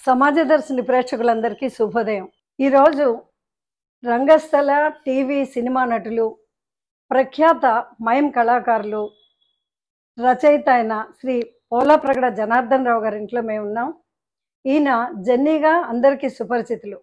సమాజదర్శిని ప్రేక్షకులందరికీ శుభోదయం. ఈరోజు రంగస్థల, టీవీ, సినిమా నటులు, ప్రఖ్యాత మయం కళాకారులు, రచయిత అయిన శ్రీ పోలప్రగడ జనార్దన్ రావు గారి ఇంట్లో మేమున్నాం. ఈయన జెన్నీగా అందరికీ సుపరిచితులు.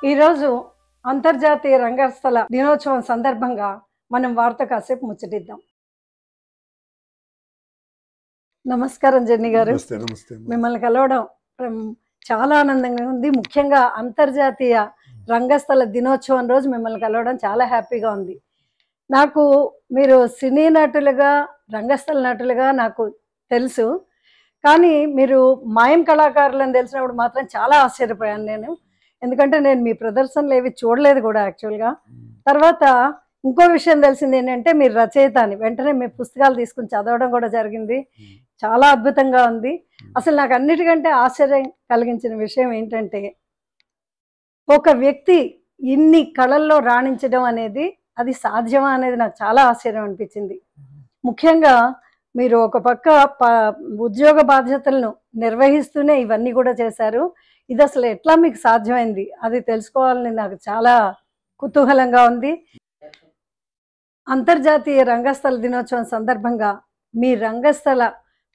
ఈరోజు అంతర్జాతీయ రంగస్థల దినోత్సవం సందర్భంగా మనం వారితో కాసేపు ముచ్చటిద్దాం. నమస్కారం జెన్నీ గారు. మిమ్మల్ని కలవడం చాలా ఆనందంగా ఉంది. ముఖ్యంగా అంతర్జాతీయ రంగస్థల దినోత్సవం రోజు మిమ్మల్ని కలవడం చాలా హ్యాపీగా ఉంది. నాకు మీరు సినీ నటులుగా, రంగస్థల నటులుగా నాకు తెలుసు, కానీ మీరు మాయం కళాకారులని తెలిసినప్పుడు మాత్రం చాలా ఆశ్చర్యపోయాను నేను. ఎందుకంటే నేను మీ ప్రదర్శనలు ఏవి చూడలేదు కూడా యాక్చువల్గా. తర్వాత ఇంకో విషయం తెలిసింది ఏంటంటే మీరు రచయిత అని. వెంటనే మీ పుస్తకాలు తీసుకుని చదవడం కూడా జరిగింది. చాలా అద్భుతంగా ఉంది. అసలు నాకు అన్నిటికంటే ఆశ్చర్యం కలిగించిన విషయం ఏంటంటే, ఒక వ్యక్తి ఇన్ని కళల్లో రాణించడం అనేది అది సాధ్యమా అనేది నాకు చాలా ఆశ్చర్యం అనిపించింది. ముఖ్యంగా మీరు ఒక పక్క ఉద్యోగ బాధ్యతలను నిర్వహిస్తూనే ఇవన్నీ కూడా చేశారు. ఇది అసలు ఎట్లా మీకు సాధ్యమైంది అది తెలుసుకోవాలని నాకు చాలా కుతూహలంగా ఉంది. అంతర్జాతీయ రంగస్థల దినోత్సవం సందర్భంగా మీ రంగస్థల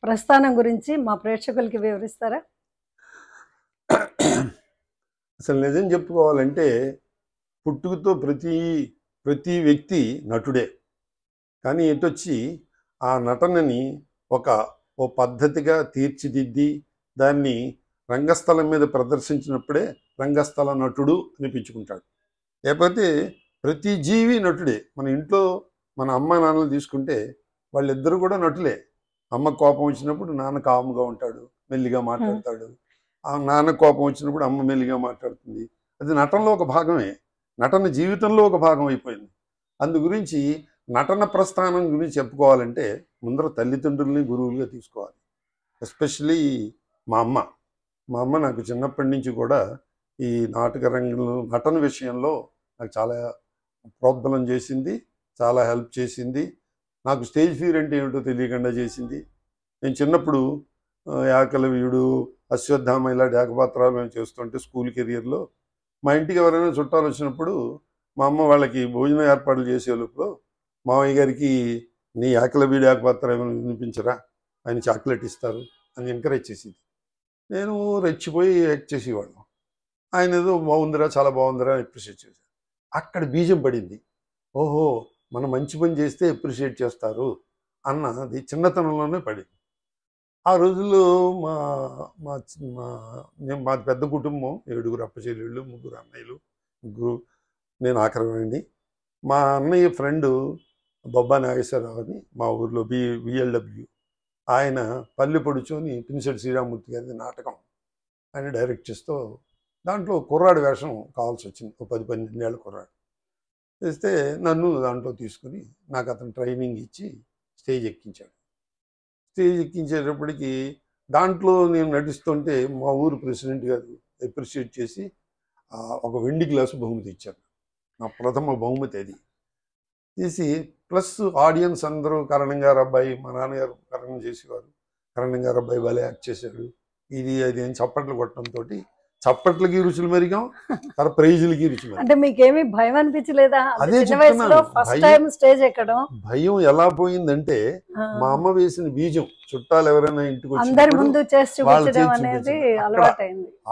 ప్రస్థానం గురించి మా ప్రేక్షకులకి వివరిస్తారా? అసలు నిజం చెప్పుకోవాలంటే పుట్టుకతో ప్రతి వ్యక్తి నటుడే. కానీ ఎటొచ్చి ఆ నటనని ఓ పద్ధతిగా తీర్చిదిద్ది దాన్ని రంగస్థలం మీద ప్రదర్శించినప్పుడే రంగస్థల నటుడు అనిపించుకుంటాడు. లేకపోతే ప్రతి జీవి నటుడే. మన ఇంట్లో మన అమ్మ నాన్నలు తీసుకుంటే వాళ్ళిద్దరూ కూడా నటులే. అమ్మ కోపం వచ్చినప్పుడు నాన్న కాముగా ఉంటాడు, మెల్లిగా మాట్లాడతాడు. ఆ నాన్న కోపం వచ్చినప్పుడు అమ్మ మెల్లిగా మాట్లాడుతుంది. అది నటనలో ఒక భాగమే, నటన జీవితంలో ఒక భాగం అయిపోయింది. అందు గురించి నటన ప్రస్థానం గురించి చెప్పుకోవాలంటే ముందర తల్లిదండ్రుల్ని గురువులుగా తీసుకోవాలి. ఎస్పెషలీ మా అమ్మ నాకు చిన్నప్పటి నుంచి కూడా ఈ నాటక రంగంలో నటన విషయంలో నాకు చాలా ప్రోద్బలం చేసింది, చాలా హెల్ప్ చేసింది. నాకు స్టేజ్ ఫియర్ అంటే ఏమిటో తెలియకుండా చేసింది. నేను చిన్నప్పుడు యాకలవీయుడు, అశ్వత్థామ ఇలాంటి ఏకపాత్రాలు మేము చేస్తుంటే స్కూల్ కెరియర్లో మా ఇంటికి ఎవరైనా చుట్టాలు వచ్చినప్పుడు మా అమ్మ వాళ్ళకి భోజనం ఏర్పాట్లు చేసే లోపల మామయ్య గారికి నీ ఏకలవీయుడు ఏకపాత్ర ఏమైనా వినిపించరా, ఆయన చాక్లెట్ ఇస్తారు అని ఎంకరేజ్ చేసింది. నేను రెచ్చిపోయి యాక్ట్ చేసేవాళ్ళం. ఆయన ఏదో బాగుందిరా, చాలా బాగుందిరా అప్రిషియేట్ చేశారు. అక్కడ బీజం పడింది. ఓహో, మనం మంచి పని చేస్తే అప్రిషియేట్ చేస్తారు అన్నది చిన్నతనంలోనే పడింది. ఆ రోజుల్లో మా మా మాది పెద్ద కుటుంబం, 7 అప్పచెల్లెళ్ళు, 3 అన్నయ్యలు, ముగ్గురు, నేను ఆఖరివాడిని. మా అన్నయ్య ఫ్రెండు బొబ్బా నాగేశ్వరరావు అని మా ఊర్లో విఎల్డబ్ల్యూ, ఆయన పల్లె పొడుచోని పినిశెట్టి శ్రీరామూర్తి గారి నాటకం ఆయన డైరెక్ట్ చేస్తూ దాంట్లో కుర్రాడు వేషం కావాల్సి వచ్చింది. 10-12 ఏళ్ళ కుర్రాడు చేస్తే నన్ను దాంట్లో తీసుకుని నాకు అతను ట్రైనింగ్ ఇచ్చి స్టేజ్ ఎక్కించాడు. స్టేజ్ ఎక్కించేటప్పటికి దాంట్లో నేను నటిస్తుంటే మా ఊరు ప్రెసిడెంట్ గారు అప్రిషియేట్ చేసి ఒక వెండి గ్లాసు బహుమతి ఇచ్చారు. నా ప్రథమ బహుమతి అది తీసి, ప్లస్ ఆడియన్స్ అందరూ కరణం గారు అబ్బాయి, మా నాన్నగారు కరణం చేసేవారు, కరణం గారు అబ్బాయి భలే యాక్ట్ చేశాడు, ఇది అది అని చప్పట్లు కొట్టడంతో చప్పట్లకి రుచులు మెరిగాం, ప్రైజులకి రుచి మెరిగాం. అంటే మీకేమీ భయం అనిపించలేదా? అదే భయం ఎలా పోయిందంటే మా అమ్మ వేసిన బీజం చుట్టాలు ఎవరైనా ఇంటికి వచ్చి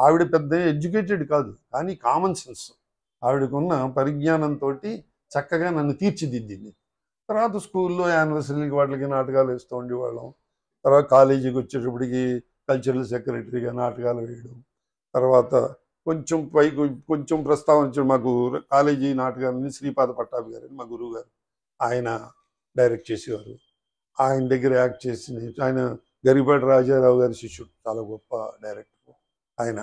ఆవిడ పెద్ద ఎడ్యుకేటెడ్ కాదు, కానీ కామన్ సెన్స్ ఆవిడకున్న పరిజ్ఞానంతో చక్కగా నన్ను తీర్చిదిద్దింది. తర్వాత స్కూల్లో యానివర్సరీకి వాటికి నాటకాలు వేస్తూ ఉండేవాళ్ళం. తర్వాత కాలేజీకి వచ్చేటప్పటికి కల్చరల్ సెక్రటరీగా నాటకాలు వేయడం. తర్వాత కొంచెం పైకి కొంచెం ప్రస్తావన మాకు కాలేజీ నాటకాలని శ్రీపాద పట్టాభి గారు మా గురువు గారు, ఆయన డైరెక్ట్ చేసేవారు. ఆయన దగ్గర యాక్ట్ చేసి, ఆయన గరిపాటి రాజారావు గారి శిష్యుడు, చాలా గొప్ప డైరెక్టర్ ఆయన,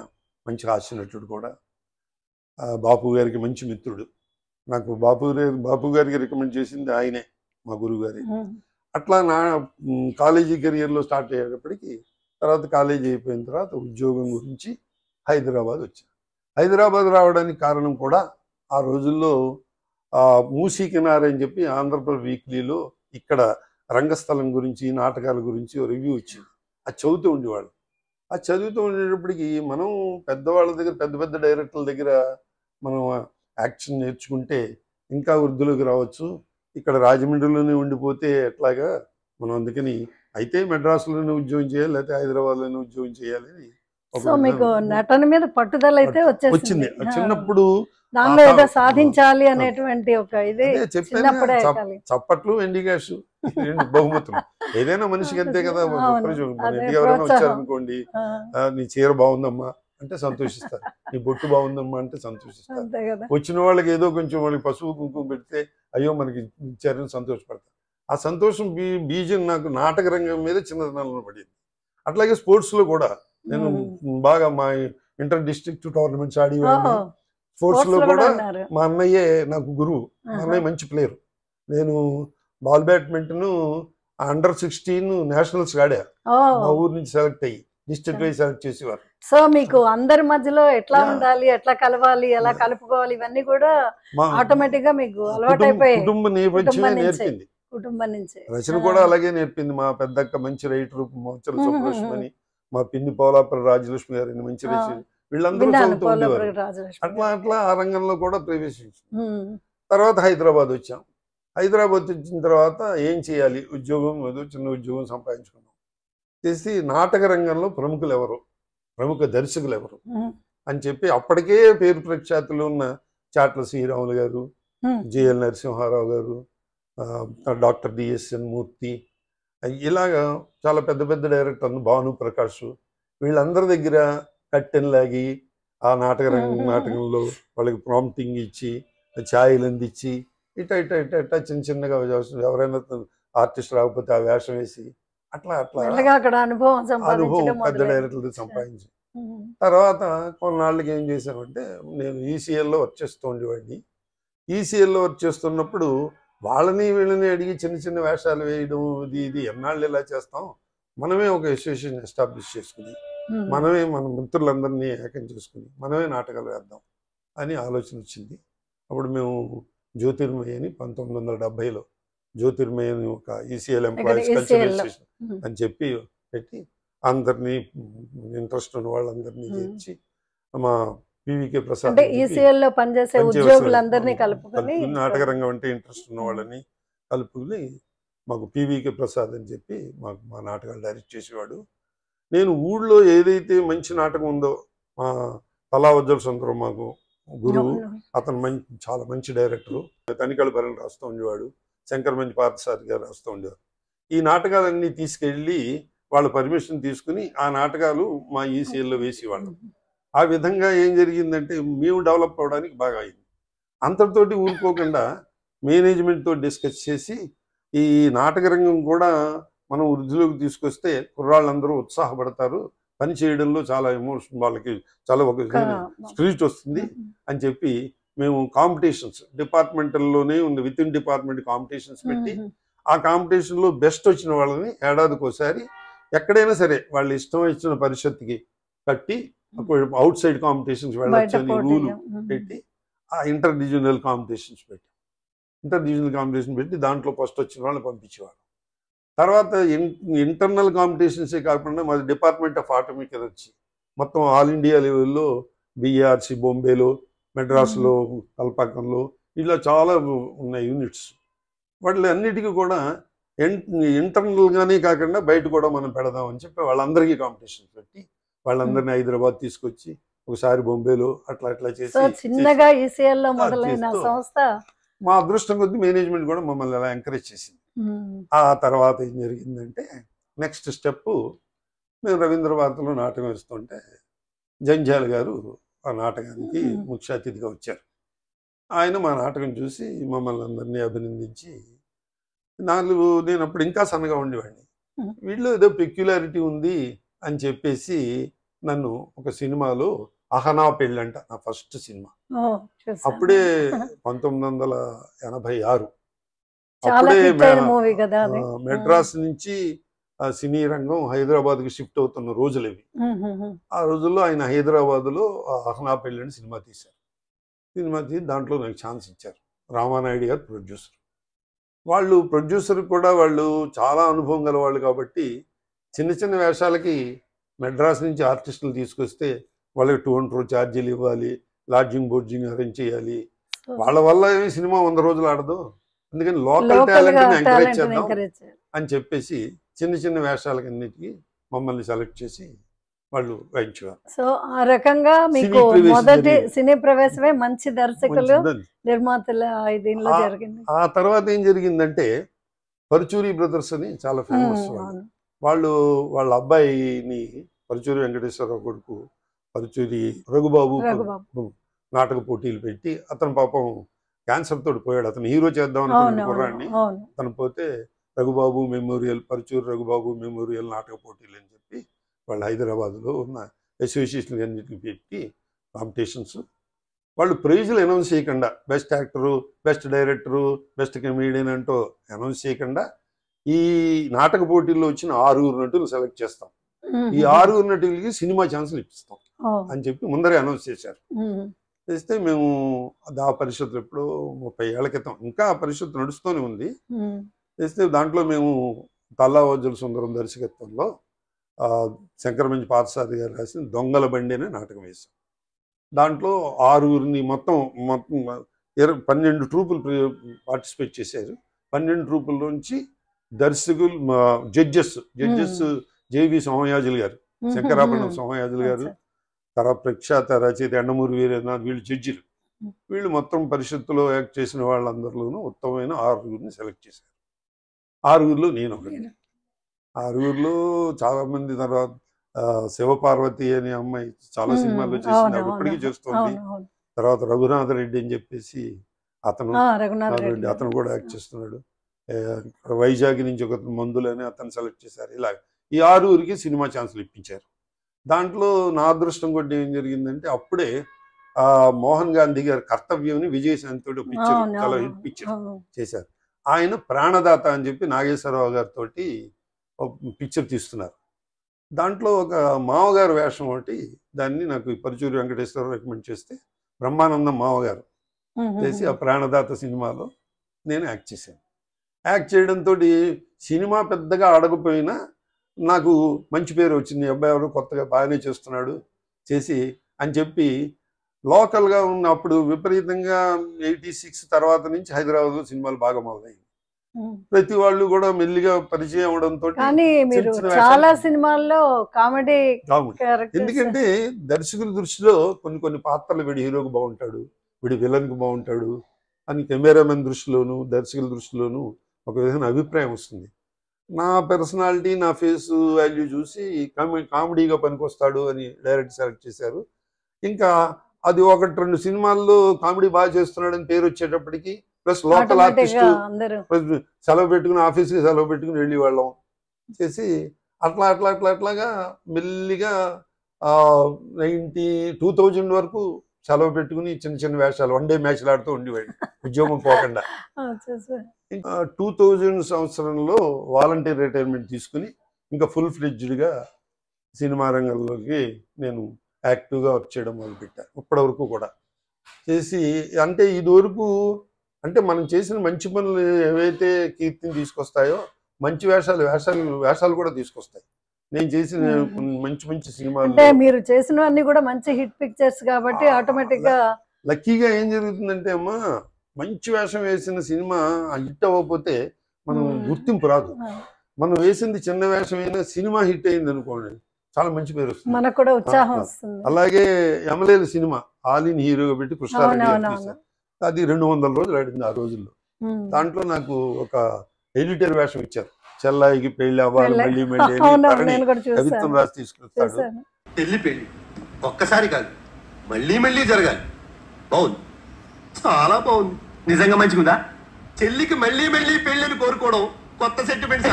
మంచి హాస్య నటుడు కూడా. బాపు గారికి మంచి మిత్రుడు. నాకు బాపు గారికి రికమెండ్ చేసింది ఆయనే, మా గురువు గారి. అట్లా నా కాలేజీ కెరియర్లో స్టార్ట్ అయ్యేటప్పటికి, తర్వాత కాలేజీ అయిపోయిన తర్వాత ఉద్యోగం గురించి హైదరాబాద్ వచ్చాను. హైదరాబాద్ రావడానికి కారణం కూడా ఆ రోజుల్లో మూసీ కినారే అని చెప్పి ఆంధ్రప్రదేశ్ వీక్లీలో ఇక్కడ రంగస్థలం గురించి, నాటకాల గురించి రివ్యూ వచ్చింది. అది చదువుతూ ఉండేవాళ్ళు. అది చదువుతూ ఉండేటప్పటికి మనం పెద్దవాళ్ళ దగ్గర, పెద్ద పెద్ద డైరెక్టర్ల దగ్గర మనం యాక్షన్ నేర్చుకుంటే ఇంకా వృద్ధిలోకి రావచ్చు, ఇక్కడ రాజమండ్రిలోనే ఉండిపోతే ఎట్లాగా, మనం అందుకని అయితే మెడ్రాస్లోనే ఉద్యోగం చేయాలి, లేకపోతే హైదరాబాద్లోనే ఉద్యోగం చేయాలి అని. సో మీకు నటన మీద పట్టుదల అయితే వచ్చింది. చిన్నప్పుడు దానిలో ఏదో సాధించాలి అనేటువంటి ఒక ఇదే చిన్నప్పుడే. చప్పట్లు, వెండి గ్యాస్, బహుమతులు ఏదైనా మనిషికి అంతే కదా. ఇంటికి ఎవరైనా వచ్చారనుకోండి, నీ చీర బాగుందమ్మా అంటే సంతోషిస్తారు, నీ బొట్టు బాగుందమ్మా అంటే సంతోషిస్తారు. వచ్చిన వాళ్ళకి ఏదో కొంచెం వాళ్ళకి పసుపు కుంకుమ పెడితే అయ్యో మనకి ఇచ్చారని సంతోషపడతారు. ఆ సంతోషం బీజం నాకు నాటక రంగం మీద చిన్నతనంలో పడింది. అట్లాగే స్పోర్ట్స్లో కూడా నేను బాగా మా ఇంటర్ డిస్ట్రిక్ట్ టోర్నమెంట్స్ ఆడేవాడిని. స్పోర్ట్స్లో కూడా మా అన్నయ్యే నాకు గురువు. మా అన్నయ్య మంచి ప్లేయర్. నేను బాల్ బ్యాడ్మింటన్ అండర్-16 నేషనల్స్ ఆడా. మా ఊరు నుంచి సెలెక్ట్ అయ్యి డిస్ట్రిక్ట్ వైజ్ సెలెక్ట్ చేసేవారు. సో మీకు అందరి మధ్యలో ఎట్లా ఉండాలి, ఎట్లా కలవాలి, ఎలా కలుపుకోవాలి, ఇవన్నీ కూడా ఆటోమేటిక్ గా మీకు అలవాటైపోయాయి. కుటుంబ నేపథ్యమే నేర్పింది, కుటుంబం నుంచి. రచన కూడా అలాగే నేర్పింది. మా పెద్దక్క మంచి రైటర్ మోచల సుబ్బలక్ష్మి అని, మా పిన్ని పోలాపురం రాజలక్ష్మి గారిని మంచి రచన, వీళ్ళందరూ చదువుతూ ఉండేవారు. అట్లా అట్లా ఆ రంగంలో కూడా ప్రవేశించాం. తర్వాత హైదరాబాద్ వచ్చాం. హైదరాబాద్ వచ్చిన తర్వాత ఏం చేయాలి, ఉద్యోగం ఏదో చిన్న ఉద్యోగం సంపాదించుకున్నాం. చేసి నాటక రంగంలో ప్రముఖులు ఎవరు, ప్రముఖ దర్శకులు ఎవరు అని చెప్పి అప్పటికే పేరు ప్రఖ్యాతులు ఉన్న చాట్ల శ్రీరాములు గారు, జేఎల్ నరసింహారావు గారు, డాక్టర్ డిఎస్ఎన్ మూర్తి, ఇలాగా చాలా పెద్ద పెద్ద డైరెక్టర్లు, భాను ప్రకాష్, వీళ్ళందరి దగ్గర కట్టెన్లాగి ఆ నాటకంలో వాళ్ళకి ప్రాంప్టింగ్ ఇచ్చి, ఛాయలు అందించి, ఇట్లా ఇట్లా ఇట్లా ఇట్లా చిన్న చిన్నగా ఎవరైనా ఆర్టిస్ట్ రాకపోతే ఆ వేషం వేసి అట్లా అట్లా అనుభవం పెద్ద డైరెక్టర్లు సంపాదించి, తర్వాత కొన్నాళ్ళకి ఏం చేశామంటే, నేను ఈసీఎల్లో వర్క్ చేస్తూ ఉండేవాడిని. ఈసీఎల్లో వర్క్ చేస్తున్నప్పుడు వాళ్ళని వీళ్ళని అడిగి చిన్న చిన్న వేషాలు వేయడం, ఇది ఎన్నాళ్ళు ఇలా చేస్తాం, మనమే ఒక అసోసియేషన్ ఎస్టాబ్లిష్ చేసుకుని, మనమే మన మిత్రులందరినీ ఏకం చేసుకుని మనమే నాటకాలు వేద్దాం అని ఆలోచన వచ్చింది. అప్పుడు మేము జ్యోతిర్మయి అని 1970లో జ్యోతిర్మయి అని ఒక ఈసీఎల్ ఎంప్లాయీస్ కల్చరల్ అసోసియేషన్ అని చెప్పి పెట్టి అందరినీ, ఇంట్రెస్ట్ ఉన్న వాళ్ళందరినీ చేర్చి, మా పివికే ప్రసాద్ నాటక రంగం అంటే ఇంట్రెస్ట్ ఉన్న వాళ్ళని కలుపుకుని మాకు పివికే ప్రసాద్ అని చెప్పి మా నాటకాలు డైరెక్ట్ చేసేవాడు. నేను ఊళ్ళో ఏదైతే మంచి నాటకం ఉందో, మా తలావజ్జల సుందరం మాకు గురువు, అతను చాలా మంచి డైరెక్టరు, తనికల భరణి రాస్తూ ఉండేవాడు, శంకర్ మంచి పార్థసారథి గారు రాస్తూ ఉండేవారు. ఈ నాటకాలన్నీ తీసుకెళ్ళి వాళ్ళ పర్మిషన్ తీసుకుని ఆ నాటకాలు మా ఈసీఎల్లో వేసేవాళ్ళం. ఆ విధంగా ఏం జరిగిందంటే మేము డెవలప్ అవడానికి బాగా అయింది. అంతటితోటి ఊరుకోకుండా మేనేజ్మెంట్తో డిస్కస్ చేసి ఈ నాటక రంగం కూడా మనం వృద్ధిలోకి తీసుకొస్తే కుర్రాళ్ళందరూ ఉత్సాహపడతారు, పని చేయడంలో చాలా ఎమోషన్, వాళ్ళకి చాలా ఒక స్పిరిట్ వస్తుంది అని చెప్పి మేము కాంపిటీషన్స్ డిపార్ట్మెంటల్లోనే ఉంది, విత్ ఇన్ డిపార్ట్మెంట్ కాంపిటీషన్స్ పెట్టి ఆ కాంపిటీషన్లో బెస్ట్ వచ్చిన వాళ్ళని ఏడాదికి ఒకసారి ఎక్కడైనా సరే వాళ్ళు ఇష్టం ఇచ్చిన పరిషత్కి కట్టి అవుట్ సైడ్ కాంపిటీషన్స్ వెళ్ళొచ్చు అని రూల్ పెట్టి ఆ ఇంటర్ డివిజనల్ కాంపిటీషన్స్ పెట్టి దాంట్లో ఫస్ట్ వచ్చిన వాళ్ళని పంపించేవాడు. తర్వాత ఇంటర్నల్ కాంపిటీషన్సే కాకుండా మాది డిపార్ట్మెంట్ ఆఫ్ ఆటోమిక్ ఎనర్జీ, మొత్తం ఆల్ ఇండియా లెవెల్లో బిఆర్సి బొంబేలో, మెడ్రాస్లో, కల్పాకంలో ఇలా చాలా ఉన్నాయి యూనిట్స్. వాటి అన్నిటికీ కూడా ఇంటర్నల్గానే కాకుండా బయట కూడా మనం పెడదామని చెప్పి వాళ్ళందరికీ కాంపిటీషన్ పెట్టి వాళ్ళందరినీ హైదరాబాద్ తీసుకొచ్చి ఒకసారి బొంబేలో అట్లా చేసి చిన్నగా ఈసీఎల్లో మొదలైన సంస్థ మా అదృష్టం కొద్దీ మేనేజ్మెంట్ కూడా మమ్మల్ని అలా ఎంకరేజ్ చేసింది. ఆ తర్వాత ఏం జరిగిందంటే నెక్స్ట్ స్టెప్, మేము రవీంద్ర భారతిలో నాటకం వేస్తుంటే జంజాల గారు ఆ నాటకానికి ముఖ్య అతిథిగా వచ్చారు. ఆయన మా నాటకం చూసి మమ్మల్ని అందరినీ అభినందించి, నేను అప్పుడు ఇంకా సన్నగా ఉండేవాడిని, వీళ్ళు ఏదో పెక్యులారిటీ ఉంది అని చెప్పేసి నన్ను ఒక సినిమాలో అహనా పెళ్ళంట, నా ఫస్ట్ సినిమా, అప్పుడే 1986, అప్పుడే మెడ్రాస్ నుంచి సినీ రంగం హైదరాబాద్కి షిఫ్ట్ అవుతున్న రోజులు ఇవి. ఆ రోజుల్లో ఆయన హైదరాబాద్లో అహనా పెళ్ళని సినిమా తీశారు. సినిమా తీసి దాంట్లో నాకు ఛాన్స్ ఇచ్చారు. రామానాయుడు గారు ప్రొడ్యూసర్. వాళ్ళు ప్రొడ్యూసర్ కూడా వాళ్ళు చాలా అనుభవం గల వాళ్ళు కాబట్టి చిన్న చిన్న వేషాలకి మెడ్రాస్ నుంచి ఆర్టిస్టులు తీసుకొస్తే వాళ్ళకి 200 ఛార్జీలు ఇవ్వాలి, లాడ్జింగ్ బోర్జింగ్ అరేంజ్ చేయాలి. వాళ్ళ వల్ల ఏమి సినిమా 100 రోజులు ఆడదు, అందుకని లోకల్ టాలెంట్ని ఎంకరేజ్ చేద్దాం అని చెప్పేసి చిన్న చిన్న వేషాలకన్నిటికీ మమ్మల్ని సెలెక్ట్ చేసి వాళ్ళు వేయించేవారు. సో ఆ రకంగా మీకు మొదటి సినీ ప్రవేశమే మంచి దర్శకులు నిర్మాతల దీనిలో జరిగింది. ఆ తర్వాత ఏం జరిగిందంటే పరుచూరి బ్రదర్స్ అని చాలా ఫేమస్ వాళ్ళు, వాళ్ళ అబ్బాయిని పరుచూరి వెంకటేశ్వరరావు కొడుకు పరుచూరి రఘుబాబు నాటక పోటీలు పెట్టి, అతను పాపం క్యాన్సర్ తోటి పోయాడు, అతను హీరో చేద్దాం అనుకున్న కుర్రాన్ని, అతను పోతే రఘుబాబు మెమోరియల్, పరుచూరి రఘుబాబు మెమోరియల్ నాటక పోటీలు అని చెప్పి వాళ్ళు హైదరాబాద్లో ఉన్న అసోసియేషన్ అన్నింటిని పెట్టి కాంపిటీషన్స్, వాళ్ళు ప్రైజులు అనౌన్స్ చేయకుండా best actor, best director, best comedian అంటూ అనౌన్స్ చేయకుండా ఈ నాటక పోటీల్లో వచ్చిన 6 నటులు సెలెక్ట్ చేస్తాం, ఈ 6 నటులకి సినిమా ఛాన్సులు ఇప్పిస్తాం అని చెప్పి ముందరే అనౌన్స్ చేశారు. చేస్తే మేము ఆ పరిషత్తులు ఎప్పుడో 30 ఏళ్ల క్రితం, ఇంకా ఆ పరిషత్తు నడుస్తూనే ఉంది. చేస్తే దాంట్లో మేము తల్లావజ్జల సుందరం దర్శకత్వంలో శంకరమంచి పార్థసారథి గారు రాసిన దొంగల బండి అనే నాటకం వేశాం. దాంట్లో 6 మొత్తం 12 ట్రూపులు పార్టిసిపేట్ చేశారు. 12 ట్రూపుల్లోంచి దర్శకులు, జడ్జెస్ జేవి సోమయాజులు గారు, శంకరాభరణం సోమయాజులు గారు, తర్వాత ప్రఖ్యాత రచయిత ఎండమూరి వీరేంద్రనాథ్, వీళ్ళు జడ్జిలు. వీళ్ళు మొత్తం పరిషత్తులో యాక్ట్ చేసిన వాళ్ళందరిలోనూ ఉత్తమమైన 6 సెలెక్ట్ చేశారు. 6లో నేను ఒకటి. 6లో చాలా మంది, తర్వాత శివపార్వతి అనే అమ్మాయి చాలా సినిమాల్లో చేసింది, ఇప్పటికీ చేస్తుంది. తర్వాత రఘునాథ రెడ్డి అని చెప్పేసి అతను కూడా యాక్ట్ చేస్తున్నాడు. వైజాగ్ నుంచి ఒక మందులని అతను సెలెక్ట్ చేశారు. ఇలా ఈ 6కి సినిమా ఛాన్సులు ఇప్పించారు. దాంట్లో నా అదృష్టం కొద్ది ఏం జరిగిందంటే అప్పుడే మోహన్ గాంధీ గారి కర్తవ్యంని విజయశాంతితో పిక్చర్, చాలా హిట్ పిక్చర్ చేశారు. ఆయన ప్రాణదాత అని చెప్పి నాగేశ్వరరావు గారితో పిక్చర్ తీస్తున్నారు. దాంట్లో ఒక మామగారు వేషం ఒకటి, దాన్ని నాకు పరుచూరి వెంకటేశ్వరరావు రికమెండ్ చేస్తే బ్రహ్మానందం మామగారు చేసి ఆ ప్రాణదాత సినిమాలో నేను యాక్ట్ చేశాను. యాక్ట్ చేయడంతో సినిమా పెద్దగా ఆడకపోయినా నాకు మంచి పేరు వచ్చింది. అబ్బాయి ఎవరు కొత్తగా బాగానే చేస్తున్నాడు చేసి అని చెప్పి లోకల్గా ఉన్న, అప్పుడు విపరీతంగా 86 తర్వాత నుంచి హైదరాబాద్లో సినిమాలు బాగా మొదలయ్యాయి. ప్రతి వాళ్ళు కూడా మెల్లిగా పరిచయం అవడంతో కానీ మీరు చాలా సినిమాల్లో కామెడీ ఎందుకంటే దర్శకుల దృష్టిలో కొన్ని కొన్ని పాత్రలు వీడు హీరోకి బాగుంటాడు, వీడు విలన్కి బాగుంటాడు అని కెమెరామెన్ దృష్టిలోను దర్శకుల దృష్టిలోను ఒక విధమైన అభిప్రాయం వస్తుంది. నా పర్సనాలిటీ నా ఫేస్ వాల్యూ చూసి కామెడీగా పనికొస్తాడు అని డైరెక్ట్ సెలెక్ట్ చేశారు. ఇంకా అది 1-2 సినిమాల్లో కామెడీ బాగా చేస్తున్నాడని పేరు వచ్చేటప్పటికి ప్లస్ లోకల్ ఆర్టిస్ట్ సెలవు పెట్టుకుని ఆఫీస్కి సెలవు పెట్టుకుని వెళ్ళి వాళ్ళం చేసి అట్లాగా మెల్లిగా 2000 వరకు సెలవు పెట్టుకుని చిన్న చిన్న వేషాలు 1 డే మ్యాచ్లు ఆడుతూ ఉండేవాడు ఉద్యోగం పోకుండా. 2000 సంవత్సరంలో వాలంటీర్ రిటైర్మెంట్ తీసుకుని ఇంకా ఫుల్ ఫ్లెడ్జ్డ్గా సినిమా రంగంలోకి నేను యాక్టివ్గా వర్క్ చేయడం మొదలుపెట్టాను. ఇప్పటి వరకు కూడా చేసి అంటే ఇదివరకు అంటే మనం చేసిన మంచి పనులు ఏవైతే కీర్తిని తీసుకొస్తాయో మంచి వేషాలు కూడా తీసుకొస్తాయి. నేను చేసిన మంచి సినిమాలు అంటే మీరు చేసినవన్నీ కూడా మంచి హిట్ పిక్చర్స్ కాబట్టి ఆటోమేటిక్ గా లక్కీగా ఏం జరుగుతుందంటే అమ్మా మంచి వేషం వేసిన సినిమా హిట్ అవ్వకపోతే మనం గుర్తింపు రాదు. మనం వేసింది చిన్న వేషం అయినా సినిమా హిట్ అయింది అనుకోండి చాలా మంచి పేరు వస్తుంది, మనకు కూడా ఉత్సాహం వస్తుంది. అలాగే యమలేలు సినిమా ఆలీని హీరోగా పెట్టి కృష్ణారెడ్డి అది 200 రోజులు ఆడింది ఆ రోజుల్లో. దాంట్లో నాకు ఒక ఎడిటర్ వేషం ఇచ్చారు, చెల్లాయికి పెళ్లి అవ్వాలి మళ్ళీ కవిత్వం రాసి తీసుకొస్తాడు. పెళ్లి ఒక్కసారి కాదు మళ్ళీ జరగాలి. బాగుంది, చాలా బాగుంది, నిజంగా మంచిగుందా? చెల్లికి మళ్ళీ పెళ్లిని కోరుకోవడం కొత్త సెంటిమెంట్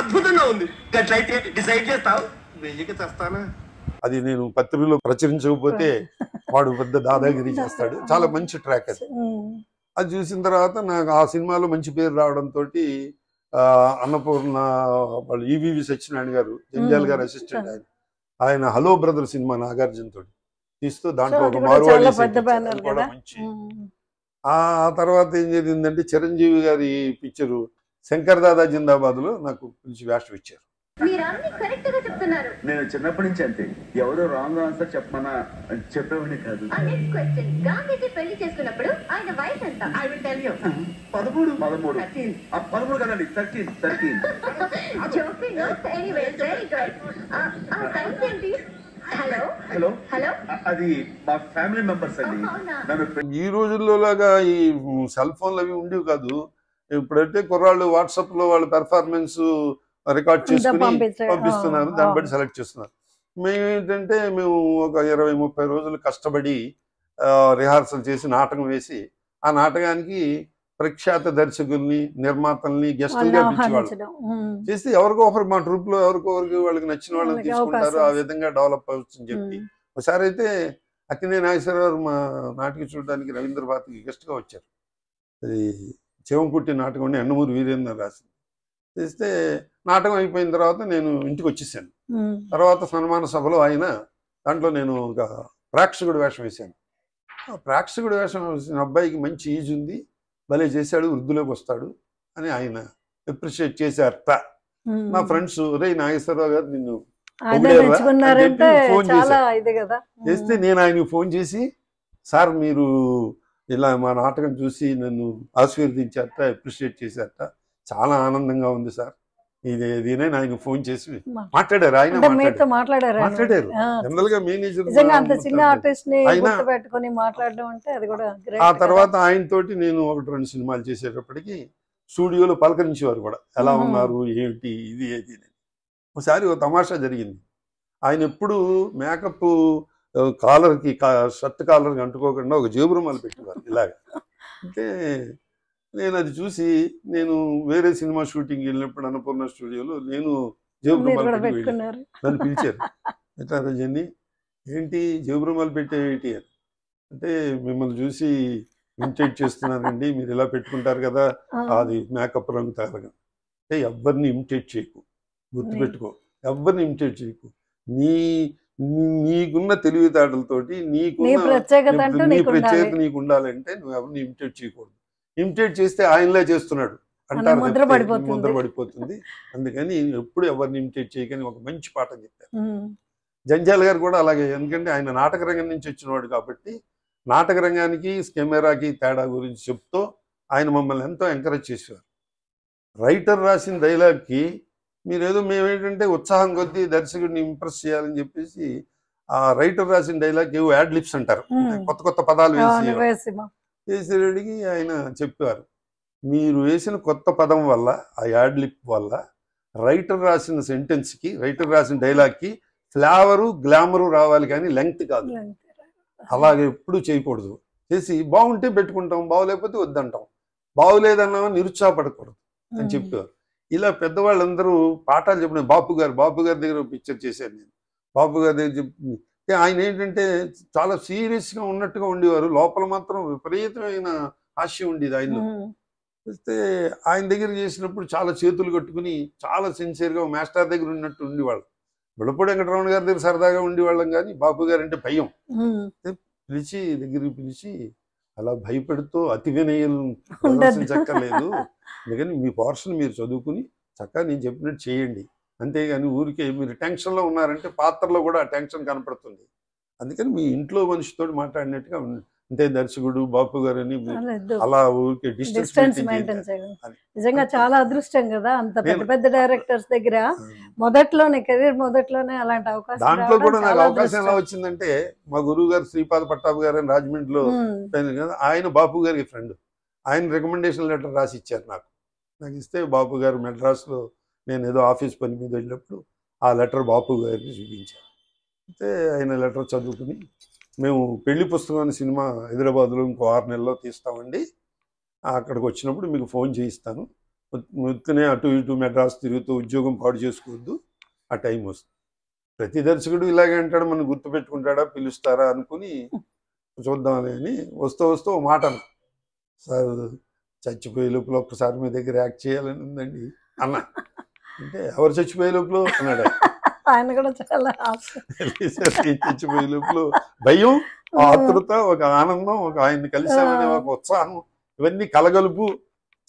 అద్భుతంగా ఉంది. గట్లయితే డిసైడ్ చేస్తావు వెయ్యికి చేస్తానా? అది నేను పత్రికలో ప్రచురించకపోతే వాడు పెద్ద దాదాగిరి చేస్తాడు. చాలా మంచి ట్రాక్ అది. అది చూసిన తర్వాత నాకు ఆ సినిమాలో మంచి పేరు రావడంతో అన్నపూర్ణ వాళ్ళు ఈవీవి సత్యనారాయణ గారు జంజాల్ గారు అసిస్టెంట్, ఆయన హలో బ్రదర్ సినిమా నాగార్జున తోటి తీస్తూ దాంట్లో ఒక మార్వాడి కూడా మంచి. ఆ తర్వాత ఏం జరిగిందంటే చిరంజీవి గారి పిక్చరు శంకర్ దాదా జిందాబాద్ లో నాకు పిలిచి వేషం ఇచ్చారు. నేను చిన్నప్పటి నుంచి అంతే, ఎవరో రాంగ్ ఆన్సర్ చెప్పమన్నా చెప్పేవాడిని కాదు. పెళ్లి చేసుకున్నప్పుడు ఆయన వయసు ఎంత? 13 కదండి, 13. హలో అది మా ఫ్యామిలీ మెంబర్స్ అండి. ఈ రోజుల్లో లాగా ఈ సెల్ ఫోన్లు అవి ఉండేవి కాదు. ఇప్పుడైతే కుర్రాళ్ళు వాట్సాప్ లో వాళ్ళ పెర్ఫార్మెన్స్ రికార్డ్ చేసుకుని పంపిస్తున్నారు, దాన్ని బట్టి సెలెక్ట్ చేస్తున్నారు. మేము ఏంటంటే మేము ఒక 20-30 రోజులు కష్టపడి రిహార్సల్ చేసి నాటకం వేసి ఆ నాటకానికి ప్రఖ్యాత దర్శకుల్ని నిర్మాతల్ని గెస్టులుగా పిలిచేవాళ్ళు చేసి ఎవరికో ఒకరు మా ట్రూప్ లో ఎవరికొకరికి వాళ్ళకి నచ్చిన వాళ్ళని తీసుకుంటారు, ఆ విధంగా డెవలప్ అవుతుందని చెప్పి. ఒకసారి అయితే అక్కినే నాగేశ్వరరావు మా నాటికి చూడడానికి రవీంద్ర భారతికి గెస్ట్ గా వచ్చారు. అది చెవంకుట్టి నాటకం అని అన్నమూరి వీరేంద్ర రాసింది. చేస్తే నాటకం అయిపోయిన తర్వాత నేను ఇంటికి వచ్చేసాను. తర్వాత సన్మాన సభలో ఆయన దాంట్లో నేను ఒక ప్రేక్షకుడు వేషం వేశాను. ప్రేక్షకుడు వేషం వేసిన అబ్బాయికి మంచి ఈజ్ ఉంది, భలే చేశాడు, వృద్ధిలోకి వస్తాడు అని ఆయన అప్రిషియేట్ చేశారట. నా ఫ్రెండ్స్ రే నాగేశ్వరరావు గారు నిన్ను ఫోన్ చేస్తే నేను ఆయనకు ఫోన్ చేసి సార్ మీరు ఇలా మా నాటకం చూసి నన్ను ఆశీర్వదించారట, అప్రిషియేట్ చేశారట, చాలా ఆనందంగా ఉంది సార్ ఇదేనే ఆయనకు ఫోన్ చేసి మాట్లాడారు. ఆయన మాట్లాడారు జనరల్ గా మేనేజర్. ఆ తర్వాత ఆయనతోటి నేను 1-2 సినిమాలు చేసేటప్పటికి స్టూడియోలో పలకరించేవారు కూడా, ఎలా ఉన్నారు ఏమిటి ఇది ఏది. ఒకసారి ఒక తమాషా జరిగింది. ఆయన ఎప్పుడు మేకప్ కాలర్కి షర్ట్ కాలర్కి అంటుకోకుండా ఒక జేబు రుమాలు పెట్టేవారు ఇలాగ. అంటే నేను అది చూసి నేను వేరే సినిమా షూటింగ్ వెళ్ళినప్పుడు అన్నపూర్ణ స్టూడియోలో నేను జేబు రుమాలు పెట్టి నన్ను పిలిచారు. ఎట్లా రజని ఏంటి జేబు రుమాలు పెట్టేటి అని అంటే మిమ్మల్ని చూసి ఇమిటేట్ చేస్తున్నానండి, మీరు ఇలా పెట్టుకుంటారు కదా అది మేకప్ రంగు తగలగా. అంటే ఎవరిని ఇమిటేట్ చేయకు, గుర్తుపెట్టుకో, ఎవరిని ఇమిటేట్ చేయకు. నీకున్న తెలివితేటలతోటి నీకున్న ప్రత్యేకత నీకు ఉండాలంటే నువ్వు ఎవరిని ఇమిటేట్ చేయకూడదు. ఇమిటేట్ చేస్తే ఆయనలే చేస్తున్నాడు అంటారు, ముద్ర పడిపోతుంది. అందుకని ఎప్పుడు ఎవరిని ఇమిటేట్ చేయకని ఒక మంచి పాఠం చెప్పారు. జంజాల్ గారు కూడా అలాగే, ఎందుకంటే ఆయన నాటక రంగం నుంచి వచ్చినవాడు కాబట్టి నాటక రంగానికి కెమెరాకి తేడా గురించి చెప్తూ ఆయన మమ్మల్ని ఎంతో ఎంకరేజ్ చేసేవారు. రైటర్ రాసిన డైలాగ్కి మీరేదో మేమేంటంటే ఉత్సాహం కొద్దీ దర్శకుడిని ఇంప్రెస్ చేయాలని చెప్పేసి ఆ రైటర్ రాసిన డైలాగ్ ఏవో యాడ్ లిప్స్ అంటారు, కొత్త కొత్త పదాలు వేసేడికి ఆయన చెప్పారు, మీరు వేసిన కొత్త పదం వల్ల ఆ యాడ్ లిప్ వల్ల రైటర్ రాసిన సెంటెన్స్కి రైటర్ రాసిన డైలాగ్కి ఫ్లేవరు గ్లామరు రావాలి కానీ లెంగ్త్ కాదు. అలాగే ఎప్పుడు చేయకూడదు. చేసి బాగుంటే పెట్టుకుంటాం, బాగోలేకపోతే వద్దంటాం, బాగోలేదన్నా నిరుత్సాహపడకూడదు అని చెప్పారు. ఇలా పెద్దవాళ్ళందరూ పాఠాలు చెప్పిన బాపు గారి దగ్గర పిక్చర్ చేశాను నేను. బాపు గారి దగ్గర చెప్పి ఆయన ఏంటంటే చాలా సీరియస్గా ఉన్నట్టుగా ఉండేవారు, లోపల మాత్రం విపరీతమైన హాస్యం ఉండేది ఆయనలో. వస్తే ఆయన దగ్గర చేసినప్పుడు చాలా చేతులు కట్టుకుని చాలా సిన్సియర్గా మాస్టర్ దగ్గర ఉన్నట్టు ఉండేవాళ్ళు. వెళపూడి వెంకటరమణ గారి దగ్గర సరదాగా ఉండేవాళ్ళం, కానీ బాపు గారు అంటే భయం. పిలిచి దగ్గరికి పిలిచి అలా భయపెడుతూ అతి వినయం ప్రదర్శించక్కర్లేదు, అందుకని మీ పోర్షన్ మీరు చదువుకుని చక్కగా నేను చెప్పినట్టు చేయండి, అంతేగాని ఊరికే మీరు టెన్షన్లో ఉన్నారంటే పాత్రలో కూడా ఆ టెన్షన్ కనపడుతుంది, అందుకని మీ ఇంట్లో మనిషితో మాట్లాడినట్టుగా అంటే దర్శకుడు బాపు గారు అని అలా ఊరికే డిస్టెన్స్ మెయింటైన్ చేయాలి. నిజంగా చాలా అదృష్టం కదా అంత పెద్ద పెద్ద డైరెక్టర్స్ దగ్గర మొదట్లోనే కెరీర్ మొదట్లోనే అలాంటి అవకాశం. దాంట్లో కూడా నాకు అవకాశం ఎలా వచ్చిందంటే మా గురువు గారు శ్రీపాద పట్టాభి గారు అని రాజమండ్రిలో కదా, ఆయన బాపు గారికి ఫ్రెండ్, ఆయన రికమెండేషన్ లెటర్ రాసి ఇచ్చారు నాకు ఇస్తే బాపు గారు మెడ్రాస్లో నేను ఏదో ఆఫీస్ పని మీద వెళ్ళినప్పుడు ఆ లెటర్ బాపు గారికి చూపించాను. అయితే ఆయన లెటర్ చదువుకుని మేము పెళ్లి పుస్తకం అనే సినిమా హైదరాబాద్లో ఇంకో 6 నెలల్లో తీస్తామండి, అక్కడికి వచ్చినప్పుడు మీకు ఫోన్ చేయిస్తాను, మొత్తనే అటు ఇటు మెడ్రాస్ తిరుగుతూ ఉద్యోగం పాడు చేసుకోవద్దు, ఆ టైం వస్తుంది. ప్రతి దర్శకుడు ఇలాగే అంటాడు, మనం గుర్తుపెట్టుకుంటాడా పిలుస్తారా అనుకుని చూద్దామని అని వస్తూ ఓ మాట అన్న, సార్ చచ్చిపోయే లోపల ఒక్కసారి మీ దగ్గర యాక్ట్ చేయాలని ఉందండి అన్న. అంటే ఎవరు చచ్చిపోయే లోపల అన్నాడు ఆయన కూడా చాలా చచ్చిపోయే లోపల భయం, ఆతృత, ఒక ఆనందం, ఒక ఆయన్ని కలిసామనే ఒక ఉత్సాహం, ఇవన్నీ కలగలుపు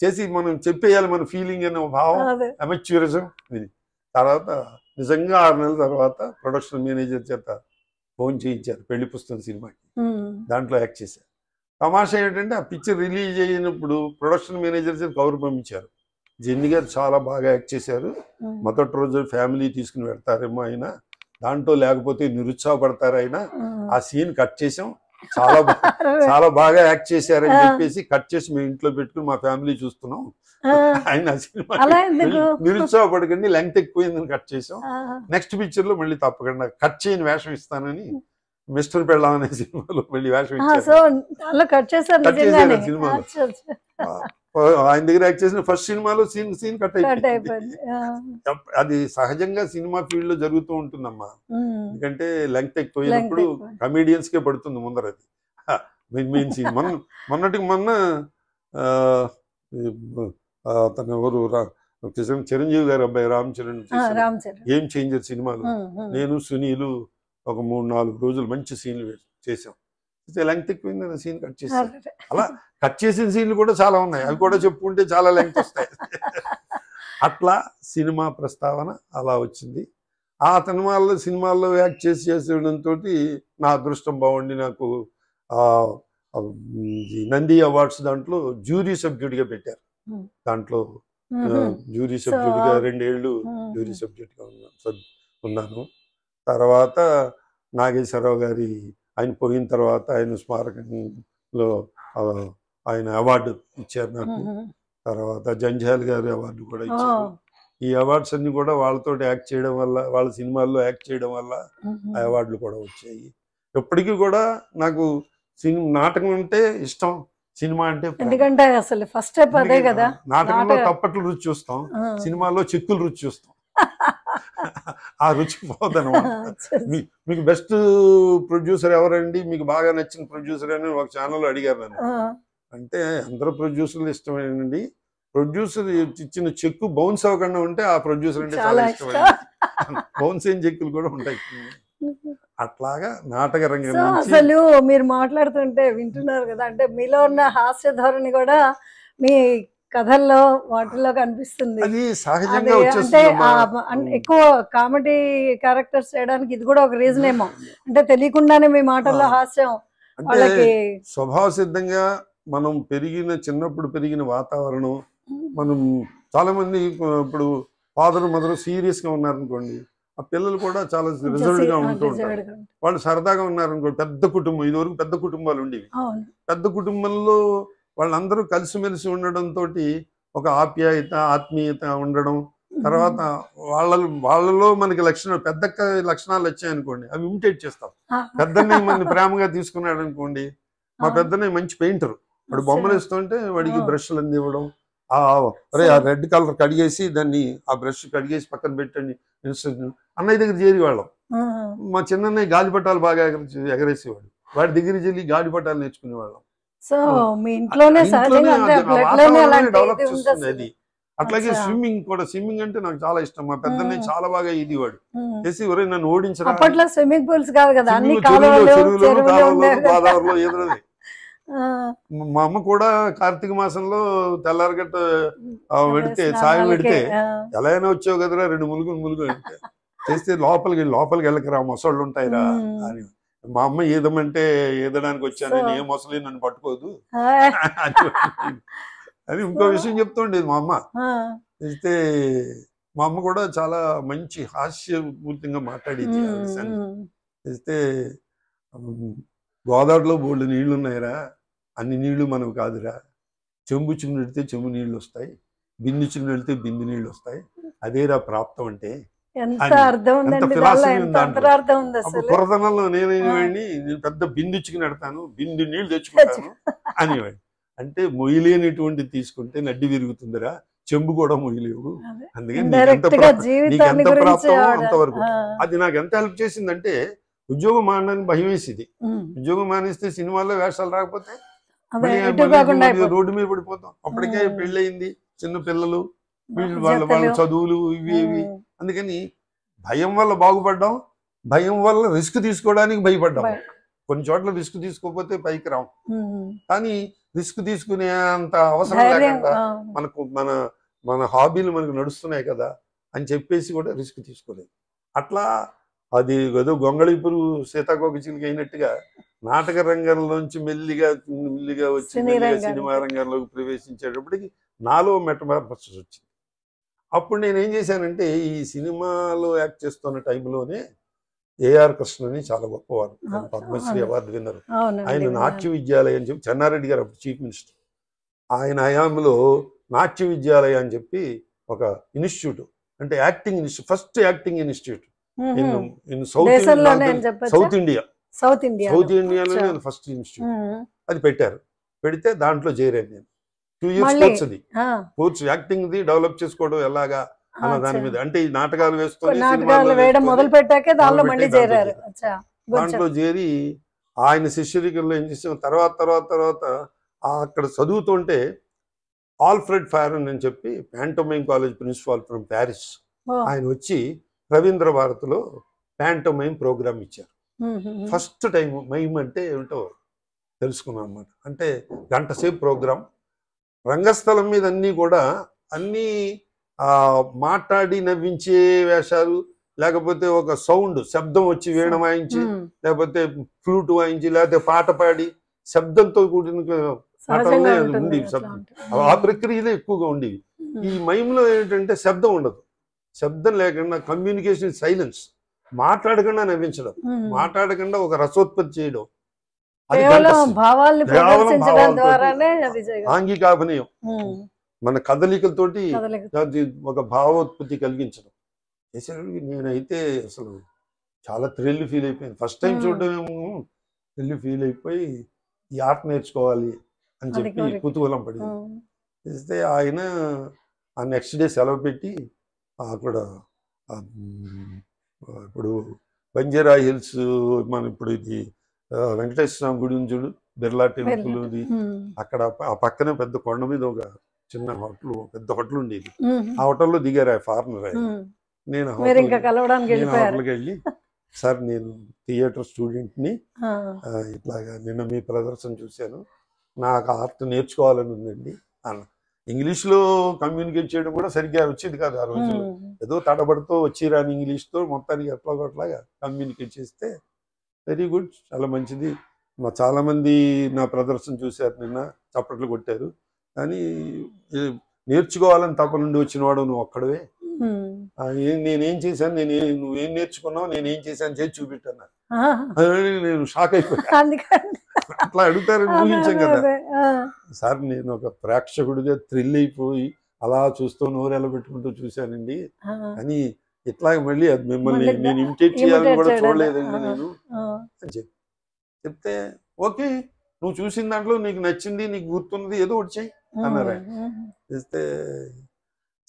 చేసి మనం చెప్పేయాలి మన ఫీలింగ్ అనే భావం, అమెచ్యూరిజం. ఇది తర్వాత నిజంగా 6 నెలల తర్వాత ప్రొడక్షన్ మేనేజర్ చేత ఫోన్ చేయించారు పెళ్లి పుస్తకం సినిమాకి, దాంట్లో యాక్ట్ చేశారు. తమాషా ఏంటంటే ఆ పిక్చర్ రిలీజ్ అయినప్పుడు ప్రొడక్షన్ మేనేజర్ చేత కవర్ పంపించారు, జెన్నీ గారు చాలా బాగా యాక్ట్ చేశారు, మొదటి రోజు ఫ్యామిలీ తీసుకుని వెళ్తారేమో అయినా, దాంట్లో లేకపోతే నిరుత్సాహపడతారు అయినా, ఆ సీన్ కట్ చేసాం, చాలా బాగా యాక్ట్ చేశారని చెప్పేసి కట్ చేసి మేము ఇంట్లో పెట్టుకుని మా ఫ్యామిలీ చూస్తున్నాం, ఆయన ఆ సినిమా నిరుత్సాహపడకండి లెంగ్త్ ఎక్కువైందని కట్ చేసాం, నెక్స్ట్ పిక్చర్ లో మళ్ళీ తప్పకుండా కట్ చేయని వేషం ఇస్తానని మిస్టర్ పెళ్ళాం అనే సినిమాలో మళ్ళీ వేషం ఇచ్చారు సినిమాలో. ఆయన దగ్గర యాక్ట్ చేసిన ఫస్ట్ సినిమాలో సీన్ కట్ అయిపోయింది. అది సహజంగా సినిమా ఫీల్డ్ లో జరుగుతూ ఉంటుందమ్మా, ఎందుకంటే లెంగ్త్ ఎక్కువైనప్పుడు కమీడియన్స్ కే పడుతుంది ముందర అది మెయిన్ సీన్. మొన్నటికి మొన్న తన ఎవరు చిరంజీవి గారి అబ్బాయి రామ్ చరణ్ ఏం చేంజర్ సినిమాలో నేను సునీలు ఒక 3-4 రోజులు మంచి సీన్లు చేసాం, లెంగ్త్ ఎక్కువైంది సీన్ కట్ చేసాం. అలా కట్ చేసిన సీన్లు కూడా చాలా ఉన్నాయి, అవి కూడా చెప్పుకుంటే చాలా లెంగ్త్ వస్తాయి. అట్లా సినిమా ప్రస్తావన అలా వచ్చింది. ఆ సినిమాల్లో యాక్ట్ చేసేయడంతో నా అదృష్టం బాగుండి నాకు నంది అవార్డ్స్ దాంట్లో జ్యూరీ సభ్యుడిగా పెట్టారు. దాంట్లో జ్యూరీ సభ్యుడిగా 2 ఏళ్ళు జ్యూరీ సభ్యుడిగా ఉన్నాను. తర్వాత నాగేశ్వరరావు గారి ఆయన పోయిన తర్వాత ఆయన స్మారకంలో ఆయన అవార్డు ఇచ్చారు నాకు, తర్వాత జంజాల్ గారి అవార్డు కూడా ఇచ్చారు. ఈ అవార్డ్స్ అన్ని కూడా వాళ్ళతో యాక్ట్ చేయడం వల్ల, వాళ్ళ సినిమాల్లో యాక్ట్ చేయడం వల్ల ఆ అవార్డులు కూడా వచ్చాయి. ఎప్పటికీ కూడా నాకు నాటకం అంటే ఇష్టం, సినిమా అంటే ఎందుకంటే అసలు ఫస్ట్ స్టెప్ అదే కదా. నాటకంలో తప్పట్లు రుచి చూస్తాం, సినిమాలో చెక్కులు రుచి చూస్తాం, ఆ రుచి పోదనమాట. మీకు బెస్ట్ ప్రొడ్యూసర్ ఎవరండి, మీకు బాగా నచ్చిన ప్రొడ్యూసర్ అని ఒక ఛానల్లో అడిగారు నన్ను. అంటే అందరూ ప్రొడ్యూసర్లు ఇష్టమేనండి, ప్రొడ్యూసర్ ఇచ్చిన చెక్కు బౌన్స్ అవ్వకుండా ఉంటే ఆ ప్రొడ్యూసర్ అంటే చాలా ఇష్టమైంది. బౌన్స్ అయిన చెక్కులు కూడా ఉంటాయి. అట్లాగా నాటక రంగం అసలు మీరు మాట్లాడుతుంటే వింటున్నారు కదా, అంటే మీలో ఉన్న హాస్య ధోరణి కూడా మీ కథల్లో వాటిల్లో కనిపిస్తుంది. అది సహజంగా వచ్చేస్తుంది. ఎక్కువ కామెడీ క్యారెక్టర్స్ చేయడానికి ఇది కూడా ఒక రీజన్ ఏమో, అంటే తెలియకుండానే మీ మాటల్లో హాస్యం. అంటే స్వభావ సిద్ధంగా మనం చిన్నప్పుడు పెరిగిన వాతావరణం, మనం చాలామంది ఇప్పుడు ఫాదర్ మదర్ సీరియస్గా ఉన్నారనుకోండి, ఆ పిల్లలు కూడా చాలా రిజర్వ్డ్గా ఉంటూ ఉంటారు. వాళ్ళు సరదాగా ఉన్నారనుకోండి, పెద్ద కుటుంబం, ఇదివరకు పెద్ద కుటుంబాలు ఉండేవి. పెద్ద కుటుంబంలో వాళ్ళందరూ కలిసిమెలిసి ఉండడంతో ఒక ఆప్యాయత ఆత్మీయత ఉండడం, తర్వాత వాళ్ళలో మనకి లక్షణాలు పెద్ద లక్షణాలు వచ్చాయనుకోండి, అవి ఇమిటేట్ చేస్తాం. పెద్దన్నయ్య మన ప్రేమగా తీసుకున్నాడు అనుకోండి, మా పెద్దన్నయ్య మంచి పెయింటర్, వాడు బొమ్మలు వేస్తుంటే వాడికి బ్రష్లు అన్ని ఇవ్వడం, అరే ఆ రెడ్ కలర్ కడిగేసి దాన్ని ఆ బ్రష్ కడిగేసి పక్కన పెట్టండి అన్నయ్య దగ్గర చేరి వాళ్ళం. మా చిన్నన్నయ్య గాలిపటాలు బాగా ఎగరేసేవాడు, వాడి దగ్గర చేరి గాలిపటాలు నేర్చుకునేవాళ్ళం. సో మీ ఇంట్లోనే డెవలప్ చేస్తుంది అది. అట్లాగే స్విమ్మింగ్ కూడా, స్విమ్మింగ్ అంటే నాకు చాలా ఇష్టం. మా పెద్దన్నయ్య చాలా బాగా ఇది వాడు చేసి ఒరే నన్ను ఓడించరా. అప్పట్లో స్విమ్మింగ్ పూల్స్ కాదు కదా, గోదావరిలో ఈదరది. మా అమ్మ కూడా కార్తీక మాసంలో తెల్లారగట్ట పెడితే సాయం పెడితే ఎలా అయినా వచ్చావు కదరా 2 ములుగులు చేస్తే లోపలికి వెళ్ళకరా మొసళ్ళు ఉంటాయిరా అని. మా అమ్మ ఈదమంటే ఈదడానికి వచ్చాను, నేను ఏ మొసలి నన్ను పట్టుకోదు అని ఇంకో విషయం చెప్తుండేది మా అమ్మ. అయితే మా అమ్మ కూడా చాలా మంచి హాస్యపూర్తిగా మాట్లాడేది ఆ విషయాన్ని. అయితే గోదావరిలో బోల్డ్ నీళ్లు ఉన్నాయిరా, అన్ని నీళ్లు మనకు కాదురా, చెంబు చిన్ను పెడితే చెంబు నీళ్లు వస్తాయి, బిందు చిన్ను పెడితే బిందు నీళ్లు వస్తాయి, అదేరా ప్రాప్తం అంటే. పురతనంలో నేను పెద్ద బిందుచ్చుకుని పెడతాను, బిందు నీళ్లు తెచ్చుకుంటాను అనేవాడు. అంటే మొయ్యలేనిటువంటి తీసుకుంటే నడ్డి విరుగుతుందిరా, చెంబు కూడా మొయ్యలేవు, అందుకని నీకెంత ప్రాప్తం అంతవరకు. అది నాకు ఎంత హెల్ప్ చేసిందంటే, ఉద్యోగం మానడానికి భయం వేసేది. ఉద్యోగం మానేస్తే సినిమాల్లో వేషాలు రాకపోతే రోడ్డు మీద పడిపోతాం. అప్పటికే పెళ్ళయింది, చిన్న పిల్లలు, వాళ్ళ చదువులు ఇవి. అందుకని భయం వల్ల బాగుపడ్డాం, భయం వల్ల రిస్క్ తీసుకోవడానికి భయపడ్డాం. కొన్ని చోట్ల రిస్క్ తీసుకోకపోతే పైకి రాం. కానీ రిస్క్ తీసుకునే అంత అవసరం లేకుండా మనకు మన హాబీలు మనకు నడుస్తున్నాయి కదా అని చెప్పేసి కూడా రిస్క్ తీసుకోలేదు. అట్లా అది ఏదో గొంగళిపురు సీతాకోక చిలుక అయినట్టుగా నాటక రంగంలోంచి మెల్లిగా వచ్చి సినిమా రంగంలోకి ప్రవేశించేటప్పటికి నాలో మెటమార్ఫసిస్ వచ్చింది. అప్పుడు నేను ఏం చేశానంటే, ఈ సినిమాలో యాక్ట్ చేస్తున్న టైంలోనే ఏఆర్ కృష్ణని చాలా గొప్పవారు, పద్మశ్రీ అవార్డు విన్నరు. ఆయన నాట్య విద్యాలయం అని చెప్పి, చెన్నారెడ్డి గారు అప్పుడు చీఫ్ మినిస్టర్, ఆయన హయాంలో నాట్య విద్యాలయం అని చెప్పి ఒక ఇన్స్టిట్యూట్, అంటే acting institute, first acting institute in south ఇండియాలోనే ఫస్ట్ ఇన్స్టిట్యూట్ అది పెట్టారు. పెడితే దాంట్లో చేరాను నేను. 2 years కోర్స్ అది, కోర్స్ యాక్టింగ్ ది డెవలప్ చేసుకోవడం ఎలాగా అన్న దాని మీద. అంటే ఈ నాటకాలు వేసుకొని దాంట్లో చేరి ఆయన శిష్యరికంలో ఏం చేసాం. తర్వాత అక్కడ చదువుతుంటే ఆల్ఫ్రెడ్ ఫారెన్ అని చెప్పి ప్యాంటోమైమ్ కాలేజ్ ప్రిన్సిపాల్ ఫ్రమ్ ప్యారిస్, ఆయన వచ్చి రవీంద్ర భారతిలో ప్యాంటోమైమ్ ప్రోగ్రామ్ ఇచ్చారు. ఫస్ట్ టైం మైమ్ అంటే ఏమిటో తెలుసుకున్నాం అన్నమాట. అంటే 1 గంట సేపు ప్రోగ్రాం, రంగస్థలం మీద అన్నీ మాట్లాడి నవ్వించే వేషాలు, లేకపోతే ఒక సౌండ్ శబ్దం వచ్చి వీణ వాయించి, లేకపోతే ఫ్లూట్ వాయించి, లేకపోతే పాట పాడి శబ్దంతో కూడిన నాటలనే ఉండేవి. శబ్దం ఆ ప్రక్రియలో ఎక్కువగా ఉండేవి. ఈ మైమ్లో ఏంటంటే శబ్దం ఉండదు, శబ్దం లేకుండా కమ్యూనికేషన్, సైలెన్స్, మాట్లాడకుండా నవ్వించడం, మాట్లాడకుండా ఒక రసోత్పత్తి చేయడం, ఆంగికాభినయం, మన కదలికలతోటి ఒక భావోత్పత్తి కలిగించడం చేసేటప్పుడు నేనైతే అసలు చాలా థ్రిల్ ఫీల్ అయిపోయాను. ఫస్ట్ టైం చూడడమేమో థ్రిల్ ఫీల్ అయిపోయి ఈ ఆర్ట్ నేర్చుకోవాలి అని చెప్పి కుతూహలం పడింది. చేస్తే ఆయన ఆ నెక్స్ట్ డే సెలవు పెట్టి అక్కడ ఇప్పుడు బంజారా హిల్స్, మన ఇప్పుడు ఇది వెంకటేశ్వర స్వామి గుడి చూడు, బిర్లా టెంపుల్, అక్కడ ఆ పక్కనే పెద్ద కొండ మీద ఒక చిన్న హోటల్, పెద్ద హోటల్ ఉండేది. ఆ హోటల్లో దిగారు ఆ ఫారినర్. నేను హోటల్కి వెళ్ళి, సార్ నేను థియేటర్ స్టూడెంట్ని, ఇట్లాగా నిన్న మీ ప్రదర్శన చూశాను, నాకు ఆర్ట్ నేర్చుకోవాలని ఉందండి అన్న. ఇంగ్లీష్లో కమ్యూనికేట్ చేయడం కూడా సరిగ్గా వచ్చేది కాదు ఆ రోజుల్లో, ఏదో తడబడుతూ వచ్చిరాని ఇంగ్లీష్తో మొత్తానికి ఎట్లాగోట్లాగా కమ్యూనికేట్ చేస్తే వెరీ గుడ్, చాలా మంచిది. చాలామంది నా ప్రదర్శన చూశారు, నిన్న చప్పట్లు కొట్టారు. కానీ నేర్చుకోవాలని తప్ప నుండి వచ్చినవాడు నువ్వు ఒక్కడవే. నేనేం చేశాను, నువ్వేం నేర్చుకున్నావు, నేనేం చేశాను చేసి చూపెట్టాను. నేను షాక్ అయిపోయాను. అట్లా అడుగుతారని ఊహించాం కదా సార్. నేను ఒక ప్రేక్షకుడిగా థ్రిల్ అయిపోయి అలా చూస్తూ నోరెలా పెట్టుకుంటూ చూశానండి. అని ఇట్లాగ మళ్ళీ అది మిమ్మల్ని నేను ఇమిటేట్ చేయాలని కూడా చూడలేదండి నేను అని చెప్తే, ఓకే నువ్వు చూసిన దాంట్లో నీకు నచ్చింది, నీకు గుర్తున్నది ఏదో ఒకటి చెయ్యి అన్నారు. చేస్తే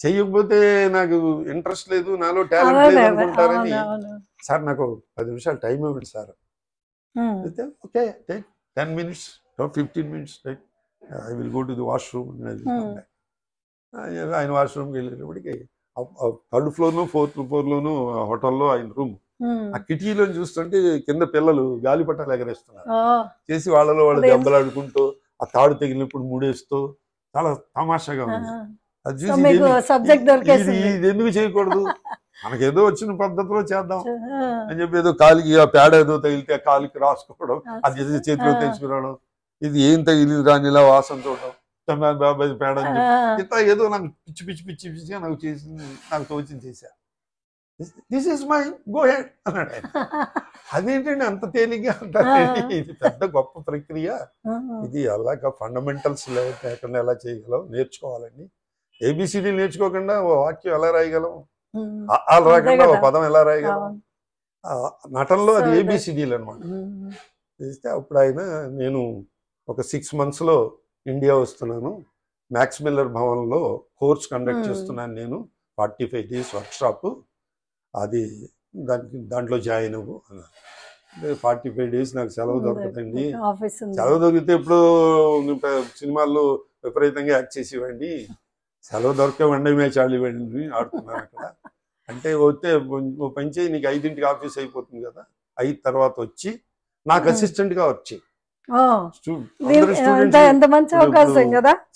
చెయ్యకపోతే నాకు ఇంట్రెస్ట్ లేదు, నాలో టాలెంట్ లేదు అనుకుంటారని, సార్ నాకు 10 నిమిషాలు టైం ఇవ్వండి సార్. అయితే okay take 10 minutes or 15 minutes, right? I will go to the washroom and I will come back. ఆయన వాష్రూమ్కి వెళ్ళేటప్పటికి 3rd floor 4th floor హోటల్లో ఆయన రూమ్. ఆ కిటికీలో చూస్తుంటే కింద పిల్లలు గాలిపటాలు ఎగరేస్తున్నారు చేసి వాళ్ళలో వాళ్ళు దెబ్బలాడుకుంటూ ఆ తాడు తగిలినప్పుడు మూడేస్తూ చాలా తమాషాగా ఉంది. అది చూసి ఇది ఎందుకు చేయకూడదు, మనకేదో వచ్చిన పద్ధతిలో చేద్దాం అని చెప్పి ఏదో కాలికి ఆ పేడ ఏదో తగిలితే ఆ కాలికి రాసుకోవడం, అది చేతిలో తెచ్చుకురావడం, ఇది ఏం తగిలింది రాని ఇలా వాసన చూడడం, బాబాయ్ పేడ అని చెప్పి ఇంత ఏదో నాకు పిచ్చిగా నాకు తోచింది చేశా. This is my go head అన్నాడు ఆయన. అదేంటండి అంత తేలిగ్గా అంటారండి, ఇది పెద్ద గొప్ప ప్రక్రియ, ఇది అలాగా ఫండమెంటల్స్ లేకుండా ఎలా చేయగలం, నేర్చుకోవాలండి. ఏబిసిడి నేర్చుకోకుండా ఓ వాక్యం ఎలా రాయగలం, అలా రాకుండా ఓ పదం ఎలా రాయగలం. నటనలో అది ఏబిసిడీలు అనమాట. చేస్తే అప్పుడు ఆయన నేను ఒక 6 months ఇండియా వస్తున్నాను, మ్యాక్స్ మిల్లర్ భవన్లో కోర్స్ కండక్ట్ చేస్తున్నాను నేను, 45 days వర్క్షాప్, అది దాంట్లో జాయిన్ అవ్వు అన్నారు. 45 days నాకు సెలవు దొరకదండి, సెలవు దొరికితే ఇప్పుడు సినిమాల్లో విపరీతంగా యాక్ట్ చేసేవాడిని, సెలవు దొరికే వన్డే మ్యాచ్ ఆడివ్వండి ఆడుతున్నాను అక్కడ. అంటే వస్తే ఓ పని చేయి, నీకు 5ంటికి ఆఫీస్ అయిపోతుంది కదా, 5 తర్వాత వచ్చి నాకు అసిస్టెంట్గా వచ్చి.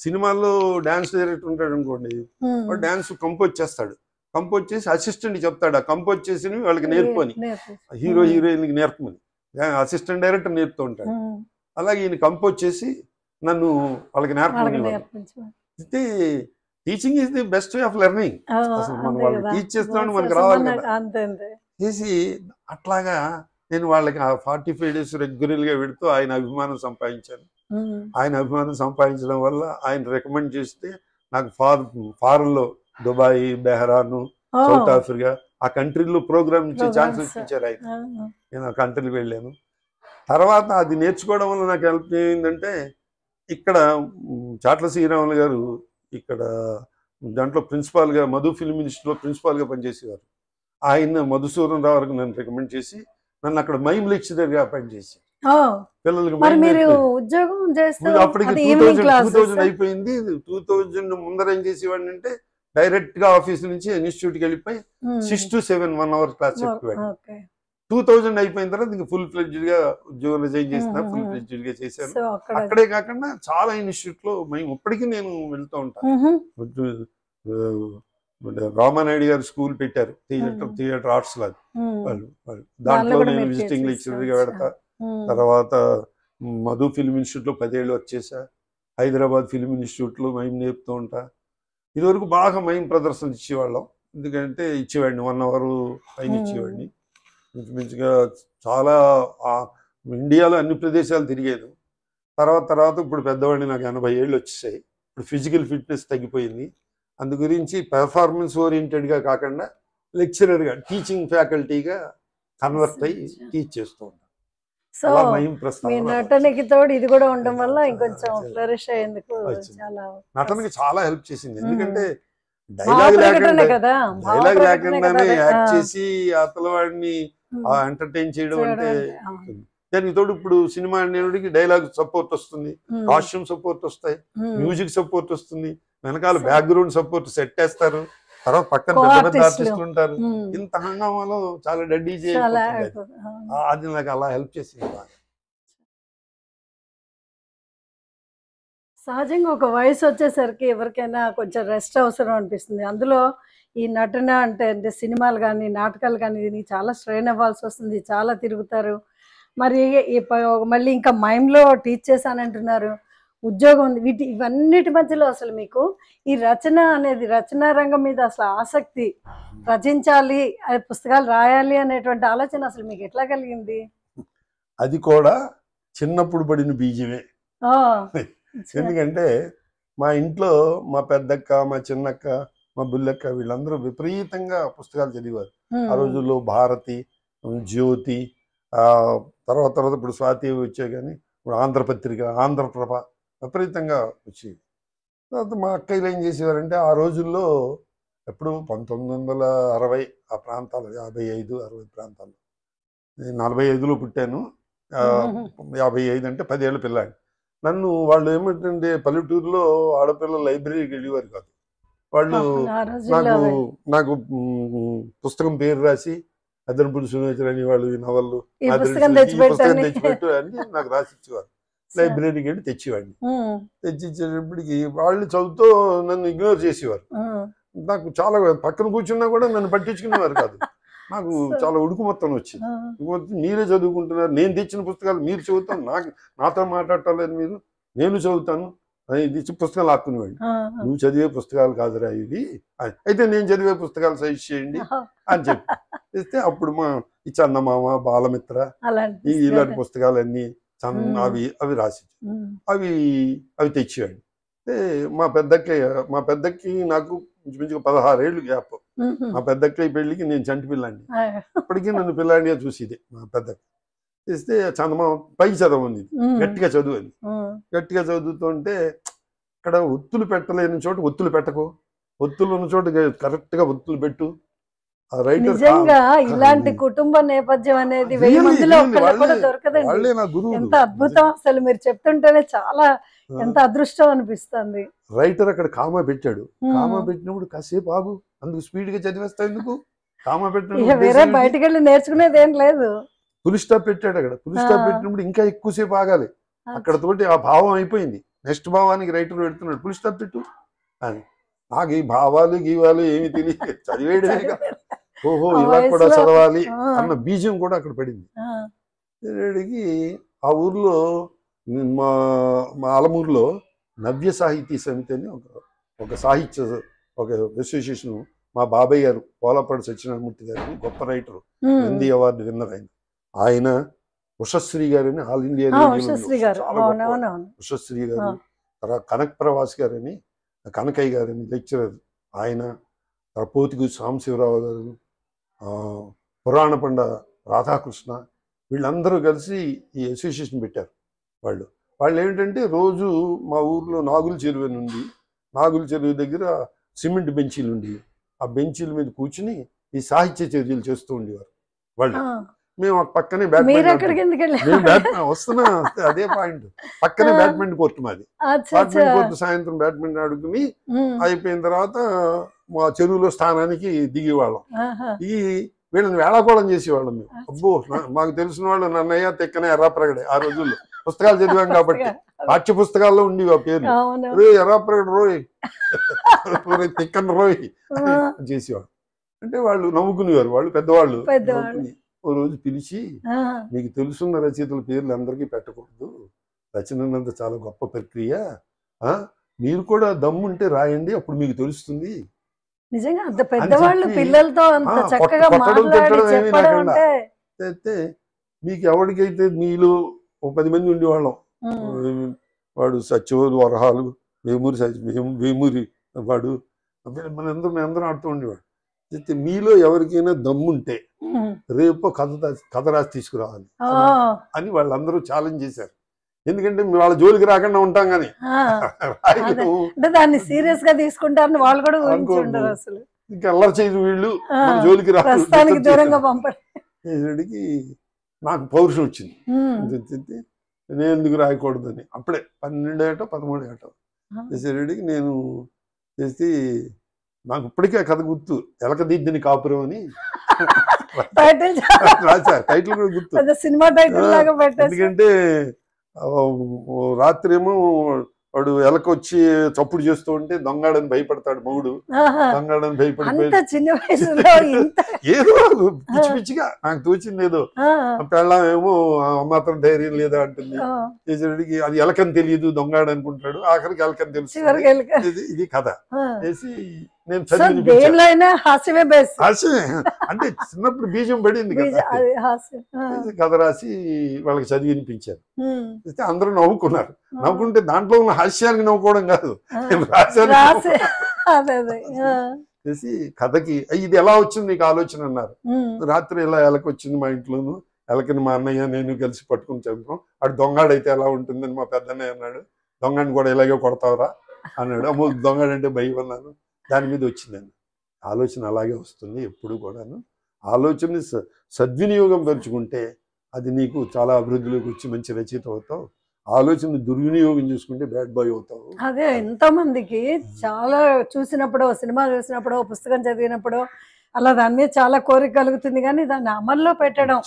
సినిమాల్లో డాన్స్ డైరెక్టర్ ఉంటాడు అనుకోండి, వాడు డాన్స్ కంపోజ్ చేస్తాడు, కంపోజ్ చేసి అసిస్టెంట్ చెప్తాడు ఆ కంపోజ్ చేసి వాళ్ళకి నేర్పని, హీరో హీరోయిన్కి నేర్పమని అసిస్టెంట్ డైరెక్టర్ నేర్పుతూ ఉంటాడు. అలాగే ఈయన కంపోజ్ చేసి నన్ను వాళ్ళకి నేర్పమని. Teaching is the best way of learning. అసలు మనం వాళ్ళకి టీచ్ చేస్తున్నాడు, మనకు రావాలి కదా చేసి. అట్లాగా నేను వాళ్ళకి 45 days రెగ్యులర్గా పెడుతూ ఆయన అభిమానం సంపాదించాను. ఆయన అభిమానం సంపాదించడం వల్ల ఆయన రికమెండ్ చేస్తే నాకు ఫారెన్లో దుబాయ్, బెహ్రాన్, సౌత్ ఆఫ్రికా ఆ కంట్రీలో ప్రోగ్రామ్ ఇచ్చే ఛాన్స్ ఇప్పించారు ఆయన. నేను ఆ కంట్రీకి వెళ్ళాను. తర్వాత అది నేర్చుకోవడం వల్ల నాకు హెల్ప్ ఏంటంటే, ఇక్కడ చాట్ల శ్రీరాములు గారు ఇక్కడ దాంట్లో ప్రిన్సిపాల్గా మధు ఫిల్మ్ ఇన్స్టిట్యూట్లో ప్రిన్సిపాల్గా పనిచేసేవారు. ఆయన మధుసూదన్ రావు గారికి నన్ను రికమెండ్ చేసి నన్ను అక్కడ మైమ్ లెక్చరర్గా అపాయింట్ చేశారు. పిల్లలకి అప్పటికి 2000 అయిపోయింది. 2000 ముందర ఏం చేసేవాడిని అంటే డైరెక్ట్ గా ఆఫీస్ నుంచి ఇన్స్టిట్యూట్కి వెళ్ళిపోయి 6 to 7 1 hour క్లాస్ చెప్పేవాడిని. 2000 అయిపోయిన తర్వాత ఇంకా ఫుల్ ఫ్లెడ్జ్డ్ గా ఉద్యోగం రిజైన్ చేసిన, ఫుల్ ఫ్లెడ్జ్డ్ గా చేశాను. అక్కడే కాకుండా చాలా ఇన్స్టిట్యూట్ లో మేము ఇప్పటికీ నేను వెళ్తూ ఉంటాను. రామానాయుడు గారు స్కూల్ పెట్టారు, థియేటర్ ఆర్ట్స్ లాగా, వాళ్ళు దాంట్లో నేను విజిటింగ్ లెక్చరర్ గా పెడతా. తర్వాత మధు ఫిల్మ్ ఇన్స్టిట్యూట్ లో 10 ఏళ్ళు వచ్చేసా. హైదరాబాద్ ఫిల్మ్ ఇన్స్టిట్యూట్ లో మైమ్ నేర్పుతూ ఉంటా. ఇదివరకు బాగా మైమ్ ప్రదర్శనలు ఇచ్చేవాళ్ళం, ఎందుకంటే ఇచ్చేవాడిని 1 hour పైన ఇచ్చేవాడిని. మంచిగా చాలా ఇండియాలో అన్ని ప్రదేశాలు తిరిగాను. తర్వాత ఇప్పుడు పెద్దవాడిని, నాకు 80 ఏళ్ళు వచ్చేసాయి. ఇప్పుడు ఫిజికల్ ఫిట్నెస్ తగ్గిపోయింది. అందు గురించి పెర్ఫార్మెన్స్ ఓరియంటెడ్గా కాకుండా లెక్చరర్గా, టీచింగ్ ఫ్యాకల్టీగా కన్వర్ట్ అయ్యి టీచ్ చేస్తూ ఉంటాను. సో మీ నటనకి తోడు ఇది కూడా ఉండడం వల్ల ఇంకొంచెం ఫ్లరిష్ అయ్యేందుకు నటనకి చాలా హెల్ప్ చేసింది. ఎందుకంటే డైలాగ్ లేకుండానే యాక్ట్ చేసి అతల వాడిని ఎంటర్టైన్ చేయడం అంటే దానికి తోడు ఇప్పుడు సినిమా అనేవాడికి డైలాగ్ సపోర్ట్ వస్తుంది, కాస్ట్యూమ్ సపోర్ట్ వస్తాయి, మ్యూజిక్ సపోర్ట్ వస్తుంది, వెనకాల బ్యాక్గ్రౌండ్ సపోర్ట్ సెట్ చేస్తారు, తర్వాత పక్కన పెద్ద పెద్ద ఆర్టిస్టులు ఉంటారు. ఇంత హంగామాలో చాలా డడ్డీ అది నాకు అలా హెల్ప్ చేసింది. సహజంగా ఒక వయసు వచ్చేసరికి ఎవరికైనా కొంచెం రెస్ట్ అవసరం అనిపిస్తుంది. అందులో ఈ నటన అంటే సినిమాలు కానీ నాటకాలు కానీ దీనికి చాలా స్ట్రెయిన్ అవ్వాల్సి వస్తుంది, చాలా తిరుగుతారు. మరి మళ్ళీ ఇంకా మైమ్లో టీచ్ చేశానంటున్నారు, ఉద్యోగం ఉంది, ఇవన్నిటి మధ్యలో అసలు మీకు ఈ రచన అనేది, రచనా రంగం మీద అసలు ఆసక్తి, రచించాలి, పుస్తకాలు రాయాలి అనేటువంటి ఆలోచన అసలు మీకు ఎట్లా కలిగింది? అది కూడా చిన్నప్పుడు పడిన బీజమే. ఎందుకంటే మా ఇంట్లో మా పెద్దక్క, మా చిన్నక్క, మా బుల్లక్క వీళ్ళందరూ విపరీతంగా పుస్తకాలు చదివారు. ఆ రోజుల్లో భారతి, జ్యోతి, తర్వాత ఇప్పుడు స్వాతి వచ్చాయి, కానీ ఇప్పుడు ఆంధ్రపత్రిక, ఆంధ్రప్రభ విపరీతంగా వచ్చేవి. తర్వాత మా అక్కయ్యలు ఏం చేసేవారంటే ఆ రోజుల్లో ఎప్పుడు 1960 ఆ ప్రాంతాలు, 55, 60 ప్రాంతాల్లో. నేను 45లో పుట్టాను, 55 అంటే 10 ఏళ్ళ పిల్లాడి. నన్ను వాళ్ళు ఏమిటంటే పల్లెటూరులో ఆడపిల్లలు లైబ్రరీకి వెళ్ళేవారు కాదు. వాళ్ళు నాకు పుస్తకం పేరు రాసి అదనపుడు సునేచరని వాళ్ళు ఈ నవళ్ళు పుస్తకం తెచ్చిపెట్టు అని నాకు రాసిచ్చేవారు. లైబ్రరీకి వెళ్ళి తెచ్చేవాడిని. తెచ్చిచ్చేటప్పటికి వాళ్ళు చదువుతూ నన్ను ఇగ్నోర్ చేసేవారు. నాకు చాలా పక్కన కూర్చున్నా కూడా నన్ను పట్టించుకునేవారు కాదు. నాకు చాలా ఉడుకు మొత్తం వచ్చింది. మీరే చదువుకుంటున్నారు, నేను తెచ్చిన పుస్తకాలు మీరు చదువుతాను, నాతో మాట్లాడటం లేదు మీరు, నేను చదువుతాను అని తెచ్చి పుస్తకాలు ఆక్కునేవాడిని. నువ్వు చదివే పుస్తకాలు కాదురా ఇవి, అయితే నేను చదివే పుస్తకాలు సజెస్ట్ చేయండి అని చెప్పి ఇస్తే అప్పుడు మా ఈ చందమామ, బాలమిత్ర ఇలాంటి పుస్తకాలన్నీ అవి రాసి అవి తెచ్చేవాడిని. మా పెద్దకి నాకు ఇంచుమించుగా 16 ఏళ్ళు గ్యాప్. మా పెద్దక్క పెళ్లికి నేను చంటి పిల్లాండి, ఇప్పటికీ నన్ను పిల్లాడిగా చూసేది. మా పెద్దకి ఇస్తే చందమామ పైకి చదవండి, గట్టిగా చదువు అని. గట్టిగా చదువుతుంటే ఇక్కడ ఒత్తులు పెట్టలేని చోట ఒత్తులు పెట్టకు, ఒత్తులు ఉన్న చోట కరెక్ట్ గా ఒత్తులు పెట్టు. నిజంగా ఇలాంటి కుటుంబ నేపథ్యం అనేది 1000 మందిలో ఒక్కళ్ళు కూడా దొరకదండి. ఎంత అద్భుతం అసలు, మీరు చెప్తుంటేనే చాలా ఎంత అదృష్టం అనిపిస్తుంది. రైటర్ అక్కడ కామా పెట్టాడు, కామా పెట్టినప్పుడు కాసేపు ఆగు, అందుకు స్పీడ్ గా చదివేస్తా, ఎందుకు కామా పెట్టిన వేరే బయటకు వెళ్ళి నేర్చుకునేది ఏం లేదు. ఫుల్ స్టాప్ పెట్టాడు అక్కడ, ఫుల్ స్టాప్ పెట్టినప్పుడు ఇంకా ఎక్కువసేపు ఆగాలి. అక్కడ తోటి ఆ భావం అయిపోయింది, నెక్స్ట్ భావానికి రైటర్ పెడుతున్నాడు, ఫుల్ స్టాప్ పెట్టు అని. నాకు ఈ భావాలు గీవాలు ఏమి తెలియదు, చదివేయడమే కదా, ఓహో ఇలా కూడా చదవాలి అన్న బీజం కూడా అక్కడ పడింది. ఆ ఊర్లో మా ఆలమూరులో నవ్య సాహితీ సమితి అని ఒక సాహిత్య అసోసియేషన్, మా బాబాయ్ గారు పోలపాడు సత్యనారాయణమూర్తి గారిని, గొప్ప రైటర్, నంది అవార్డు విన్నర్ ఆయన ఉషశ్రీ గారని ఆల్ ఇండియా ఉషశ్రీ గారు, తర్వాత కనక్ ప్రవాస్ గారని, కనకయ్య గారని లెక్చరర్ ఆయన, పోతిగు సాంబశివరావు గారు, పురాణ పండ రాధాకృష్ణ, వీళ్ళందరూ కలిసి ఈ అసోసియేషన్ పెట్టారు. వాళ్ళు ఏమిటంటే రోజు మా ఊర్లో నాగుల చెరువు నుండి, నాగుల చెరువు దగ్గర సిమెంట్ బెంచీలు ఉండి, ఆ బెంచీల మీద కూర్చుని ఈ సాహిత్య చర్యలు చేస్తూ ఉండేవారు వాళ్ళు. మేము పక్కనే వస్తున్నా, అదే పాయింట్, పక్కనే బ్యాడ్మింటన్ కోర్టు మాది. బ్యాడ్మింటన్ కోర్టు సాయంత్రం బ్యాడ్మింటన్ ఆడుకుని అయిపోయిన తర్వాత మా చెరువులో స్థానానికి దిగేవాళ్ళం. ఈ వీళ్ళని వేళాకోళం చేసేవాళ్ళం మేము. అబ్బో, మాకు తెలిసిన వాళ్ళు నన్నయ్య, తెక్కన, ఎర్రాప్రగడే. ఆ రోజుల్లో పుస్తకాలు చదివాం కాబట్టి పాఠ్య పుస్తకాల్లో ఉండేవి ఆ పేరు. ఎర్రాప్రగడ రోయ్, తెక్కన రోయ్ చేసేవాళ్ళు. అంటే వాళ్ళు నవ్వుకునేవారు, వాళ్ళు పెద్దవాళ్ళు. ఓ రోజు పిలిచి, మీకు తెలుసున్న రచయితల పేర్లు అందరికీ పెట్టకూడదు, రచన అన్నంత చాలా గొప్ప ప్రక్రియ, మీరు కూడా దమ్ముంటే రాయండి, అప్పుడు మీకు తెలుస్తుంది. నిజంగా అంత పెద్దవాళ్ళు పిల్లలతో అంత చక్కగా మాట్లాడి చెప్పడం అంటే, మీకు ఎవరికైతే మీలో 10 మంది ఉండేవాళ్ళం, వాడు సత్యవోలు, వరహాలు, వేమూరి వాడు, మేమందరం ఆడుతూ ఉండేవాడు. అయితే మీలో ఎవరికైనా దమ్ముంటే రేపు కథ రాసి తీసుకురావాలి అని వాళ్ళందరూ ఛాలెంజ్ చేశారు. ఎందుకంటే వాళ్ళ జోలికి రాకుండా ఉంటాం కానీ దాన్ని సీరియస్ గా తీసుకుంటారని వాళ్ళు కూడా ఊహించుంటారు. అసలు ఇంకా అల్లరి చేయదు వీళ్ళు, మన జోలికి రాడికి నాకు పౌరుషం వచ్చింది, నేను ఎందుకు రాయకూడదని. అప్పుడే 12 ఏటో 13 ఏటో చేసేడికి నేను చేసి, నాకు ఇప్పటికే కథ గుర్తు, ఎలకదిద్దని కాపురం అని రాశారు. టైటిల్ కూడా గుర్తు, సినిమా టైటిల్ లాగా. ఎందుకంటే రాత్రి ఏమో వాడు ఎలకొచ్చి చప్పుడు చేస్తూ ఉంటే దొంగాడని భయపడతాడు మొగుడు, దొంగాడని భయపడిపోయి అంత చిన్న వయసులో ఇంత ఏదో పిచ్చి పిచ్చిగా నాకు తోచింది ఏదో. పెళ్ళాం ఏమో మాత్రం ధైర్యం లేదా అంటుంది, చేసేటికి అది ఎలకని తెలియదు దొంగాడు అనుకుంటాడు, ఆఖరికి ఎలకని తెలుసు. ఇది కథ వేసి నేను చదివి హాస్యమే బేస్, హాస్యమే అంటే చిన్నప్పుడు బీజం పడింది కదా, కథ రాసి వాళ్ళకి చదివి వినిపించారు. అందరూ నవ్వుకున్నారు. నవ్వుకుంటే దాంట్లో ఉన్న హాస్యానికి నవ్వుకోవడం కాదు, చేసి కథకి ఇది ఎలా వచ్చింది నీకు ఆలోచన అన్నారు. రాత్రి ఇలా ఎలకొచ్చింది మా ఇంట్లోను, ఎలకని మా అన్నయ్య నేను కలిసి పట్టుకుని చంపాం, అటు దొంగాడైతే ఎలా ఉంటుందని మా పెద్దన్నయ్య అన్నాడు. దొంగని కూడా ఇలాగే కొడతావురా అన్నాడు. అమ్మో దొంగడంటే భయం అన్నాను. దాని మీద వచ్చిందండి ఆలోచన. అలాగే వస్తుంది ఎప్పుడు కూడాను. ఆలోచనని సద్వినియోగం పరుచుకుంటే అది నీకు చాలా అభివృద్ధిలోకి వచ్చి మంచి రచయిత అవుతావు. ఆలోచన దుర్వినియోగం చేసుకుంటే బ్యాడ్ బాయ్ అవుతావు. అదే ఎంతో మందికి చాలా చూసినప్పుడు, సినిమా చూసినప్పుడు, పుస్తకం చదివినప్పుడు అలా దాని మీద చాలా కోరిక కలుగుతుంది, కానీ దాన్ని అమల్లో పెట్టడం,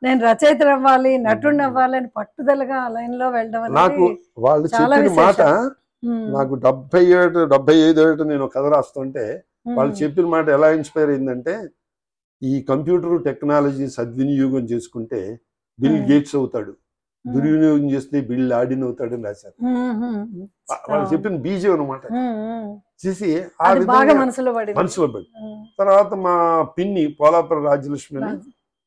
నేను రచయిత అవ్వాలి, నటుడిని అవ్వాలి అని పట్టుదలగా ఆ లైన్ లో వెళ్ళడం నాకు వాళ్ళు చెప్పిన మాట నాకు 75 ఏట నేను కథ రాస్తుంటే వాళ్ళు చెప్పిన మాట ఎలా ఇన్స్పైర్ అయిందంటే, ఈ కంప్యూటర్ టెక్నాలజీ సద్వినియోగం చేసుకుంటే బిల్ గేట్స్ అవుతాడు, దుర్వినియోగం చేస్తే బిల్ లాడిన్ అవుతాడని రాశారు. వాళ్ళు చెప్పిన బీజం అనమాట. చేసి ఆ విధంగా మనసులో పడి తర్వాత మా పిన్ని పోలాపురం రాజ్యలక్ష్మి అని,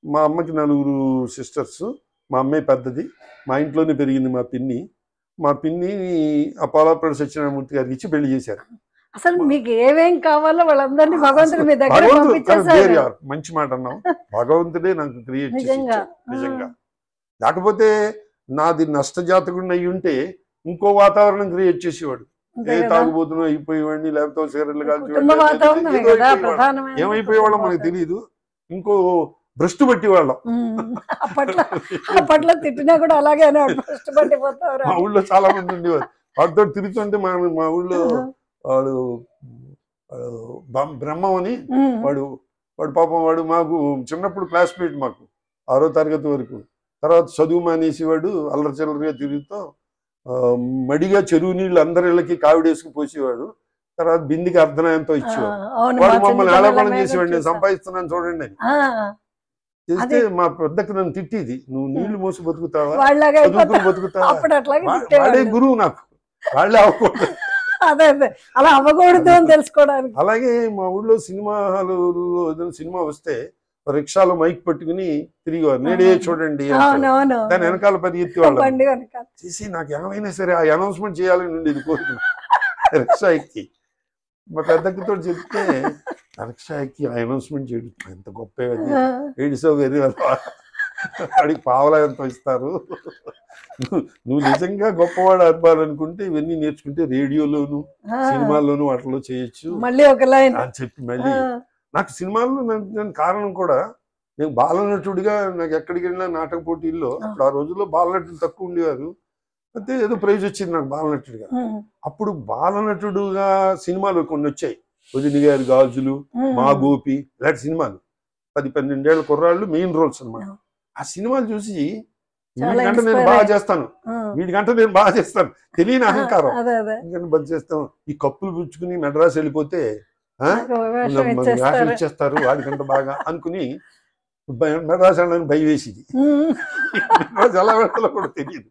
మా అమ్మకి 4 సిస్టర్స్, మా అమ్మాయి పెద్దది, మా ఇంట్లోనే పెరిగింది మా పిన్ని. మా పిన్ని ఆ పోలాపురం సత్యనారాయణమూర్తి గారికి ఇచ్చి పెళ్లి చేశారు. అసలు మీకు ఏమేం కావాలో వాళ్ళందరినీ భగవంతుడు మీ దగ్గర పంపించేశారు. మంచి మాట అన్నావు, భగవంతుడే నాకు క్రియేట్ చేశాడు నిజంగా. లేకపోతే నాది నష్టజాతకుడిని అయ్యి ఉంటే ఇంకో వాతావరణం క్రియేట్ చేసేవాడు. ఏ తాగుబోతున్నా అయిపోయేవాడిని, లేకపోతే సిగరెట్లు కాల్చేవాడిని, ఏమైపోయేవాళ్ళం మనకు తెలియదు. ఇంకో భ్రష్టు పట్టి వాళ్ళం. అప్పట్లో తిట్టినా కూడా అలాగే మా ఊళ్ళో చాలా మంది ఉండేవారు. వాటితో తిరుగుతుంటే మా ఊళ్ళో వాడు బ్రహ్మం అని వాడు పాపం వాడు మాకు చిన్నప్పుడు క్లాస్మేట్, మాకు 6వ తరగతి వరకు. తర్వాత చదువు మానేసి వాడు అల్లరి చిల్లరిగా తిరుగుతూ మడిగా చెరువు నీళ్ళు అందరి ఇళ్ళకి కావిడేసుకు పోసేవాడు. తర్వాత బిందికి అర్ధనాయంతో ఇచ్చేవాడు. వాడు మమ్మల్ని ఆడపడం చేసేవాడు, నేను సంపాదిస్తున్నాను చూడండి అని. చేస్తే మా పెద్దకు నన్ను తిట్టిది, నువ్వు నీళ్లు మోసి బతుకుతావా, చదువుకుని బతుకుతావా. వాడే గురువు నాకు, వాళ్ళే అవ్వకూడదు, అలా అవ్వకూడదు అని తెలుసుకోవడానికి. అలాగే మా ఊళ్ళో సినిమా హాల్లో ఏదైనా సినిమా వస్తే రిక్షాలో మైక్ పట్టుకుని తిరిగేవారు, నేడే చూడండి దాని వెనకాల పరిగెత్తి వాళ్ళు చేసి నాకు ఏమైనా సరే ఆ అనౌన్స్మెంట్ చేయాలని ఉండేది కోరిక. రిక్షా ఎక్కి మా పెద్దకితో చెప్తే రిక్షా ఎక్కి ఆ అనౌన్స్మెంట్ చేయడం ఎంత గొప్ప, ఏడిసో వెరీ వాడికి పావలా ఎంత ఇస్తారు, నువ్వు నిజంగా గొప్పవాడు అవ్వాలనుకుంటే ఇవన్నీ నేర్చుకుంటే రేడియోలోను సినిమాల్లోను వాటిలో చేయొచ్చు అని చెప్పి మళ్ళీ నాకు సినిమాల్లో నేను కారణం కూడా, నేను బాలనటుడిగా నాకు ఎక్కడికి వెళ్ళినా నాటక పోటీల్లో, అప్పుడు ఆ రోజుల్లో బాలనటులు తక్కువ ఉండేవారు, అయితే ఏదో ప్రైజ్ వచ్చింది నాకు బాలనటుడిగా. అప్పుడు బాలనటుడుగా సినిమాలు కొన్ని వచ్చాయి, వదిలి గారి గాజులు, మా గోపి, ఇలాంటి సినిమాలు 10-12 ఏళ్ల కుర్రాళ్ళు మెయిన్ రోల్స్ అనమాట. ఆ సినిమాలు చూసి వీడికంటే నేను బాగా చేస్తాను, వీడికంటే నేను బాగా చేస్తాను తెలియని అహంకారం, ఎందుకంటే బది చేస్తాం. ఈ కప్పులు పుచ్చుకుని మెడ్రాస్ వెళ్ళిపోతే వేషం ఇచ్చేస్తారు వాడికంటే బాగా అనుకుని మెడ్రాస్ వెళ్ళడానికి భయం వేసేది. ఎలా వెళ్ళాలో కూడా తెలియదు.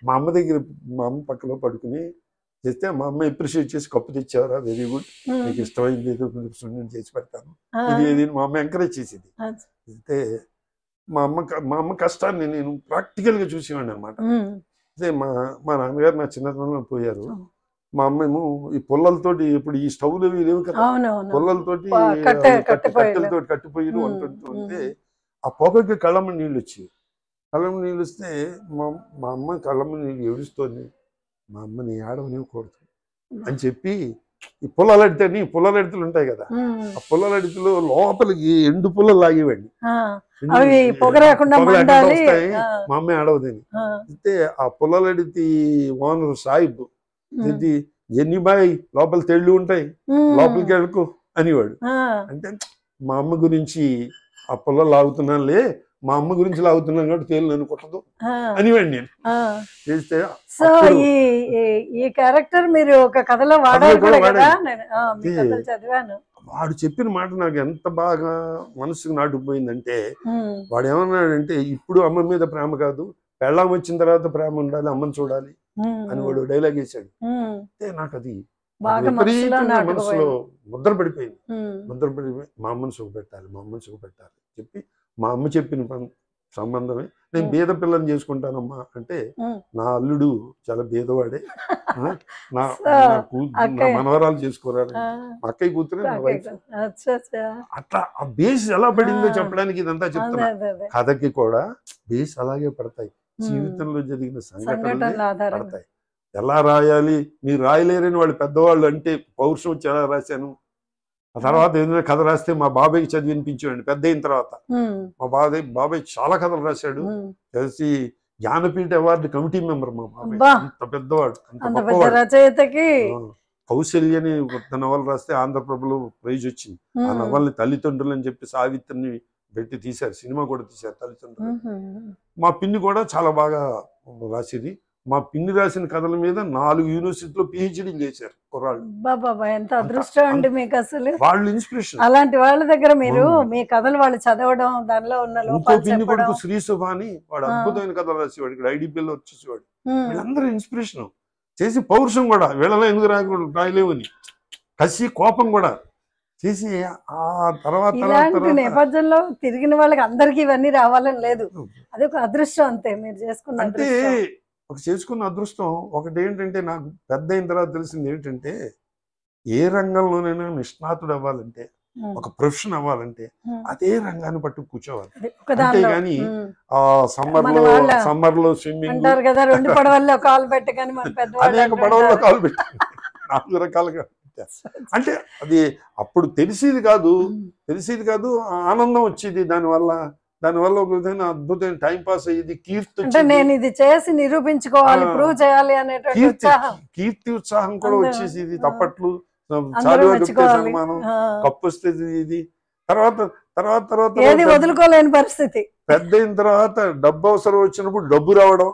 మా అమ్మ దగ్గర, మా అమ్మ పక్కలో పడుకుని చేస్తే మా అమ్మ అప్రిషియేట్ చేసి కప్పు తెచ్చేవారా, వెరీ గుడ్, నీకు ఇష్టమైంది ఏదో నేను చేసి పెడతాను, ఇది ఏది మా అమ్మ ఎంకరేజ్ చేసేది. అయితే మా అమ్మ కష్టాన్ని నేను ప్రాక్టికల్గా చూసేవాడిని అనమాట. అయితే మా నాన్నగారు నా చిన్నతనంలో పోయారు. మా అమ్మ ఏమో ఈ పుల్లలతోటి, ఇప్పుడు ఈ స్టవ్లు లేవు కదా, పుల్లలతోటి కట్టెలతోటి కట్టిపోయి వంటుంటే ఆ పొగకి కళ్ళమ్మ నీళ్ళు వచ్చేవి. కళ్ళమ్మ నీళ్ళు వస్తే మా అమ్మ కళ్ళమ్మ నీళ్ళు ఏడుస్తోంది, మా అమ్మని ఏడవనివ్వకూడదు అని చెప్పి ఈ పుల్లలెడతలు ఉంటాయి కదా, ఆ పుల్లలెడతలు లోపలికి ఎండు పుల్లలు లాగేవాడిని, వస్తాయి మా అమ్మ ఆడవదని. అయితే ఆ పుల్లలెడితి ఓనర్ సాహిబ్ ఎన్నిబాయ్ లోపల తెళ్ళు ఉంటాయి లోపలికి వెళ్ళకు అనేవాడు. అంటే మా అమ్మ గురించి ఆ పుల్లలు లాగుతున్నానులే, మా అమ్మ గురించి లాగుతున్నాను కాబట్టి తేలు నన్ను కొట్టదు అనివాడి నేను చేస్తే. సో ఈ క్యారెక్టర్ మీరు ఒక కథలో వాడారు కూడా కదా, నేను మీ కథలు చదివాను. వాడు చెప్పిన మాట నాకు ఎంత బాగా మనసుకు నాటుకుపోయిందంటే, వాడు ఏమన్నాడంటే ఇప్పుడు అమ్మ మీద ప్రేమ కాదు, పెళ్ళాం వచ్చిన తర్వాత ప్రేమ ఉండాలి, అమ్మని చూడాలి అని వాడు డైలాగ్ వేసాడు. అంటే నాకు అది విపరీతంగా మనసులో ముద్ర పడిపోయింది. ముద్ర పడిపోయి మా అమ్మని సుఖపెట్టాలి, మా అమ్మని సుఖపెట్టాలి చెప్పి మా అమ్మ చెప్పిన సంబంధమే నేను బీద పిల్లని చేసుకుంటానమ్మా అంటే, నా అల్లుడు చాలా బీదవాడే, నా మనవరాలు చేసుకోరాలి, మా అక్కయ్య కూతురే నా వైఫ్. అట్లా ఆ బేస్ ఎలా పడిందో చెప్పడానికి ఇదంతా చెప్తున్నా. కథకి కూడా బేస్ అలాగే పడతాయి, జీవితంలో జరిగిన సంఘటనలు పడతాయి. ఎలా రాయాలి, మీరు రాయలేరని వాళ్ళు పెద్దవాళ్ళు అంటే పౌరుషం వచ్చి ఎలా రాశాను. ఆ తర్వాత ఏదైనా కథ రాస్తే మా బాబాయ్కి చదివి వినిపించేవాడిని పెద్ద అయిన తర్వాత. మా బాబాయ్ చాలా కథలు రాశాడు, కలిసి జ్ఞానపీఠ అవార్డు కమిటీ మెంబర్ మా బాబాయ్. అంత పెద్దవాడు, అంత గొప్పవాడు. కౌశల్య అని కొత్త నవల రాస్తే ఆంధ్రప్రభలో ప్రైజ్ వచ్చింది. ఆ నవల్ని తల్లిదండ్రులు అని చెప్పి సావిత్రిని పెట్టి తీశారు, సినిమా కూడా తీశారు తల్లిదండ్రులు. మా పిన్ని కూడా చాలా బాగా రాసేది. మా పిన్ని రాసిన కథల మీద 4 యూనివర్సిటీలో PhD చేశారు కుర్రాళ్ళు. బాబా ఎంత అదృష్టం అండి మీకు అసలు. వాళ్ళు ఇన్స్పిరేషన్. అలాంటి వాళ్ళ దగ్గర మీరు మీ కథలు వాళ్ళు చదవడం, దానిలో ఉన్న ఇంకో పిన్ని కొడుకు శ్రీ సుభాని, వాడు అద్భుతమైన కథలు రాసేవాడు, ఇక్కడ IDPలో వచ్చేసేవాడు. వీళ్ళందరూ ఇన్స్పిరేషన్ చేసి, పౌరుషం కూడా వీళ్ళలో ఎందుకు రాయలేవని కసి కోపం కూడా చేసి, ఆ తర్వాత నేపథ్యంలో తిరిగిన వాళ్ళకి అందరికి ఇవన్నీ రావాలని లేదు, అది ఒక అదృష్టం అంతే మీరు చేసుకున్న. అంటే ఒక చేసుకున్న అదృష్టం. ఒకటి ఏంటంటే నాకు పెద్ద అయిన తర్వాత తెలిసింది ఏంటంటే, ఏ రంగంలోనైనా నిష్ణాతుడు అవ్వాలంటే, ఒక ప్రొఫెషన్ అవ్వాలంటే అదే రంగాన్ని పట్టు కూర్చోవాలి. అంతేగాని ఆ సమ్మర్లో స్విమ్మింగ్ అనేక పడవల్లో కాలు పెట్టి 4 రకాలుగా అంటే అది అప్పుడు తెలిసేది కాదు, ఆనందం వచ్చేది దానివల్ల ఒక విధంగా అద్భుతమైన టైం పాస్ అయ్యేది. నేను ఇది చేసి నిరూపించుకోవాలి, ప్రూవ్ చేయాలి అనే కీర్తి ఉత్సాహం కూడా వచ్చేసి. తప్పట్లు, సన్మానం, కప్పు వస్తుంది. ఇది తర్వాత వదులుకోలేని పరిస్థితి. పెద్ద అయిన తర్వాత డబ్బు అవసరం వచ్చినప్పుడు డబ్బు రావడం,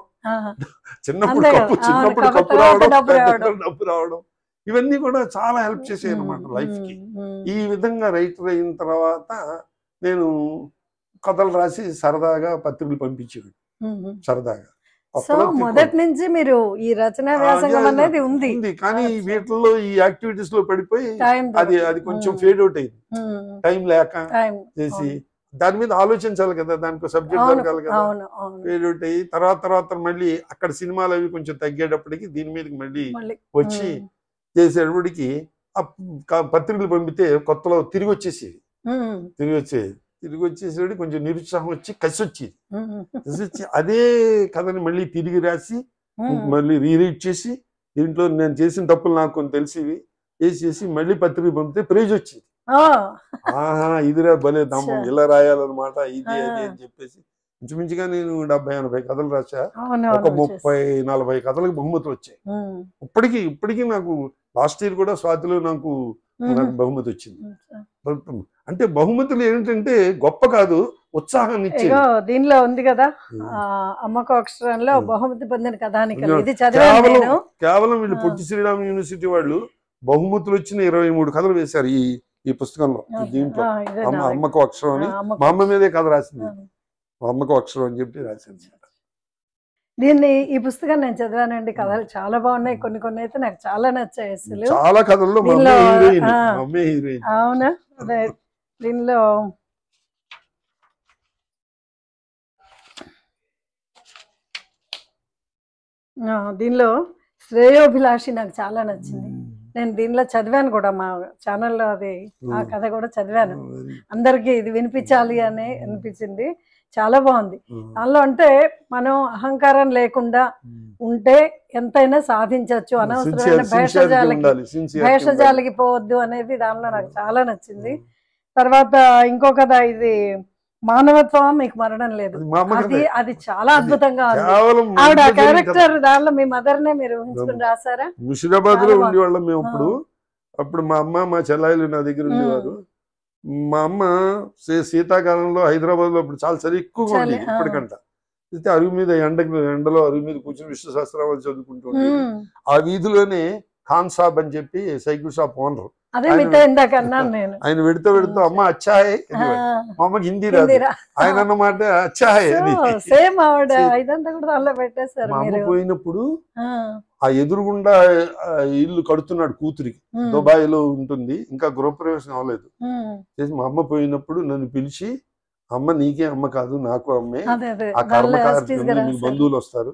చిన్నప్పుడు కప్పు రావడం, డబ్బు రావడం, ఇవన్నీ కూడా చాలా హెల్ప్ చేసాయి అన్నమాట లైఫ్ కి. ఈ విధంగా రైటర్ అయిన తర్వాత నేను కథలు రాసి సరదాగా పత్రికలు పంపించాడు. సరదాగా మొదటి నుంచి మీరు ఈ రచనా వ్యాసంగం అనేది ఉంది, కానీ వీటిల్లో ఈ యాక్టివిటీస్ లో పడిపోయి అది కొంచెం ఫేడ్ అవుట్ అయింది. టైం లేక చేసి దాని మీద ఆలోచించాలి కదా, దానికి సబ్జెక్ట్ దొరకాలి కదా. ఫేడ్ అవుట్ అయ్యి తర్వాత మళ్ళీ అక్కడ సినిమాలు అవి కొంచెం తగ్గేటప్పటికి దీని మీదకి మళ్ళీ వచ్చి చేసేటప్పటికి పత్రికలు పంపితే కొత్తలో తిరిగి వచ్చేసేది కొంచెం నిరుత్సాహం వచ్చి కసి వచ్చి అదే కథని మళ్ళీ తిరిగి రాసి మళ్ళీ రీరీడ్ చేసి, దీంట్లో నేను చేసిన తప్పులు నాకు కొన్ని తెలిసివి వేసేసి మళ్ళీ పత్రిక పంపితే ప్రైజ్ వచ్చేది. ఇదిరా భలే దమ్మం, ఇలా రాయాలన్నమాట, ఇది అది అని చెప్పేసి ఇంచుమించుగా నేను 70-80 కథలు రాసా. ఒక 30-40 కథలకు బహుమతులు వచ్చాయి. ఇప్పటికీ నాకు లాస్ట్ ఇయర్ కూడా స్వాతిలో నాకు బహుమతి వచ్చింది. అంటే బహుమతులు ఏంటంటే గొప్ప కాదు, ఉత్సాహాన్ని ఇచ్చేది. దీనిలో ఉంది కదా అమ్మకు అక్షరంలో బహుమతి పొందిన కథానికలు, ఇది కేవలం వీళ్ళు పొట్టి శ్రీరామ్ యూనివర్సిటీ వాళ్ళు బహుమతులు వచ్చిన 23 కథలు వేశారు ఈ పుస్తకంలో. దీంట్లో అమ్మకు అక్షరం అని మా అమ్మ మీదే కథ రాసింది, మా అమ్మకు అక్షరం అని చెప్పి రాసింది. ఈ పుస్తకాన్ని నేను చదివానండి, కథలు చాలా బాగున్నాయి, కొన్ని అయితే నాకు చాలా నచ్చాయి అసలు. చాలా కథల్లో అవునా, అదే దీనిలో శ్రేయోభిలాషి నాకు చాలా నచ్చింది. నేను దీనిలో చదివాను కూడా, మా ఛానల్లో అది ఆ కథ కూడా చదివాను. అందరికి ఇది వినిపించాలి అని అనిపించింది, చాలా బాగుంది. దానిలో అంటే మనం అహంకారం లేకుండా ఉంటే ఎంతైనా సాధించవచ్చు, అనవసరమైన భేషజాలకి పోవద్దు అనేది దానిలో నాకు చాలా నచ్చింది. తర్వాత ఇంకో కథ, ఇది మానవత్వం మీకు మరణం లేదు, అది చాలా అద్భుతంగా ఉంది. ఆవిడ క్యారెక్టర్ దానిలో మీ మదర్ నే మీరు ఊహించుకుని రాసారా? ముషిరాబాద్ లో ఉండేవాళ్ళం మేము. అప్పుడు మా అమ్మ మా చెల్లాయిలు నా దగ్గర ఉండేవారు. మా అమ్మ శీతాకాలంలో హైదరాబాద్లో ఇప్పుడు చాలా చలి ఎక్కువగా చలి, ఉండేది ఇప్పటికంట. అయితే అరుగు మీద ఎండలో అరుగు మీద కూర్చొని విష్ణు సహస్రనామాలు చదువుకుంటూ ఉండేది. ఆ వీధిలోనే ఖాన్ సాబ్ అని చెప్పి సైకిల్ షాప్ ఓనర్, అదే మీతో ఇందాక అన్నాను నేను. ఆయన వెడుతూ అమ్మ అచ్చాయే మా అమ్మకి హిందీ రాదు, ఆయన అన్నమాట అచ్చాయే అని. సేమ్ ఆవిడ ఇదంతా కూడా దానిలో పెట్టేశారు. మా అమ్మ పోయినప్పుడు ఆ ఎదురుగుండా ఇల్లు కడుతున్నాడు కూతురికి, దుబాయ్ లో ఉంటుంది, ఇంకా గృహప్రవేశం అవ్వలేదు. చేసి మా అమ్మ పోయినప్పుడు నన్ను పిలిచి, అమ్మ నీకే అమ్మ కాదు నాకు అమ్మే, ఆ కర్మ కార్యక్రమం నీకు బంధువులు వస్తారు,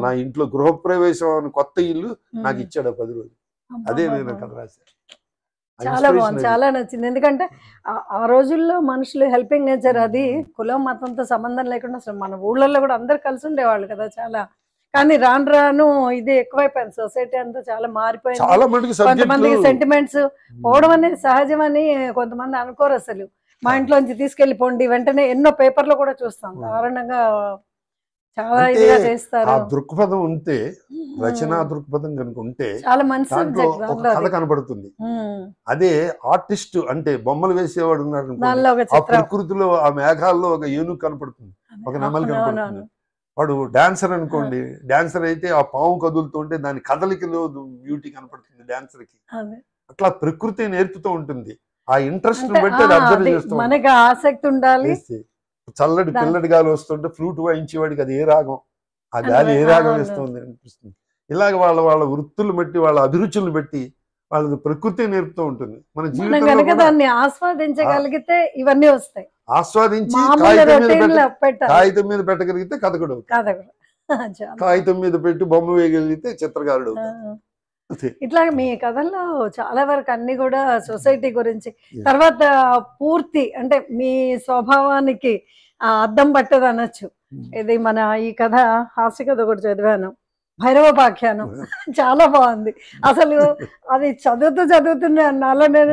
నా ఇంట్లో గృహప్రవేశం అని కొత్త ఇల్లు నాకు ఇచ్చాడు 10 రోజులు. అదే నేను కథ రాశాను. చాలా బాగుంది, చాలా నచ్చింది. ఎందుకంటే ఆ రోజుల్లో మనుషులు హెల్పింగ్ నేచర్, అది కులం మతంతో సంబంధం లేకుండా అసలు మన ఊళ్ళల్లో కూడా అందరు కలిసి ఉండేవాళ్ళు కదా చాలా. కానీ రాను రాను ఇది ఎక్కువైపోయింది, సొసైటీ అంతా చాలా మారిపోయింది. కొంతమందికి సెంటిమెంట్స్ పోవడం అనేది సహజం అని కొంతమంది అనుకోరు. అసలు మా ఇంట్లోంచి తీసుకెళ్లిపోండి వెంటనే ఎన్నో పేపర్లో కూడా చూస్తాం, దారుణంగా చాలా ఇదిగా చేస్తారు. ఆ దృక్పథం ఉంటే, రచనా దృక్పథం కనుక ఉంటే చాలా మంచి ఒక కథ కనబడుతుంది. అదే ఆర్టిస్ట్ అంటే బొమ్మలు వేసేవాడు ఉన్నాడు, ఆ ప్రకృతిలో ఆ మేఘాల్లో ఒక ఏనుగు కనపడుతుంది, ఒక నెమలి కనపడుతుంది. వాడు డాన్సర్ అనుకోండి, డాన్సర్ అయితే ఆ పాము కదులుతుంటే దాని కదలికలో బ్యూటీ కనపడుతుంది డాన్సర్ కి. అట్లా ప్రకృతి నేర్పుతూ ఉంటుంది. ఆ ఇంట్రెస్ట్ బట్టి అబ్జర్వ్ చేస్తూ మనకి ఆసక్తి ఉండాలి. చల్లటి పిల్లటి గాలి వస్తుంటే ఫ్లూట్ వాయించేవాడికి అది ఏ రాగం, ఆ గాలి ఏ రాగం వేస్తుంది అనిపిస్తుంది. ఇలాగ వాళ్ళ వృత్తులు బట్టి, వాళ్ళ అభిరుచులు బట్టి వాళ్ళది ప్రకృతి నేర్పుతూ ఉంటుంది. మన జీవితంలో దాన్ని ఆస్వాదించగలిగితే ఇవన్నీ వస్తాయి. ఆస్వాదించి కాగితం మీద పెట్టగలిగితే కథ కూడా అవుతుంది, కాగితం మీద పెట్టి బొమ్మ వేయగలిగితే చిత్రకారుడు అవుతాడు. ఇట్లా మీ కథల్లో చాలా వరకు అన్ని కూడా సొసైటీ గురించి, తర్వాత పూర్తి అంటే మీ స్వభావానికి అద్దం పట్టదు అనొచ్చు. ఇది మన ఈ కథ హాస్య కథ కూడా చదివాను, భైరవోపాఖ్యానం, చాలా బాగుంది. అసలు అది చదువుతున్నా నాలో నేను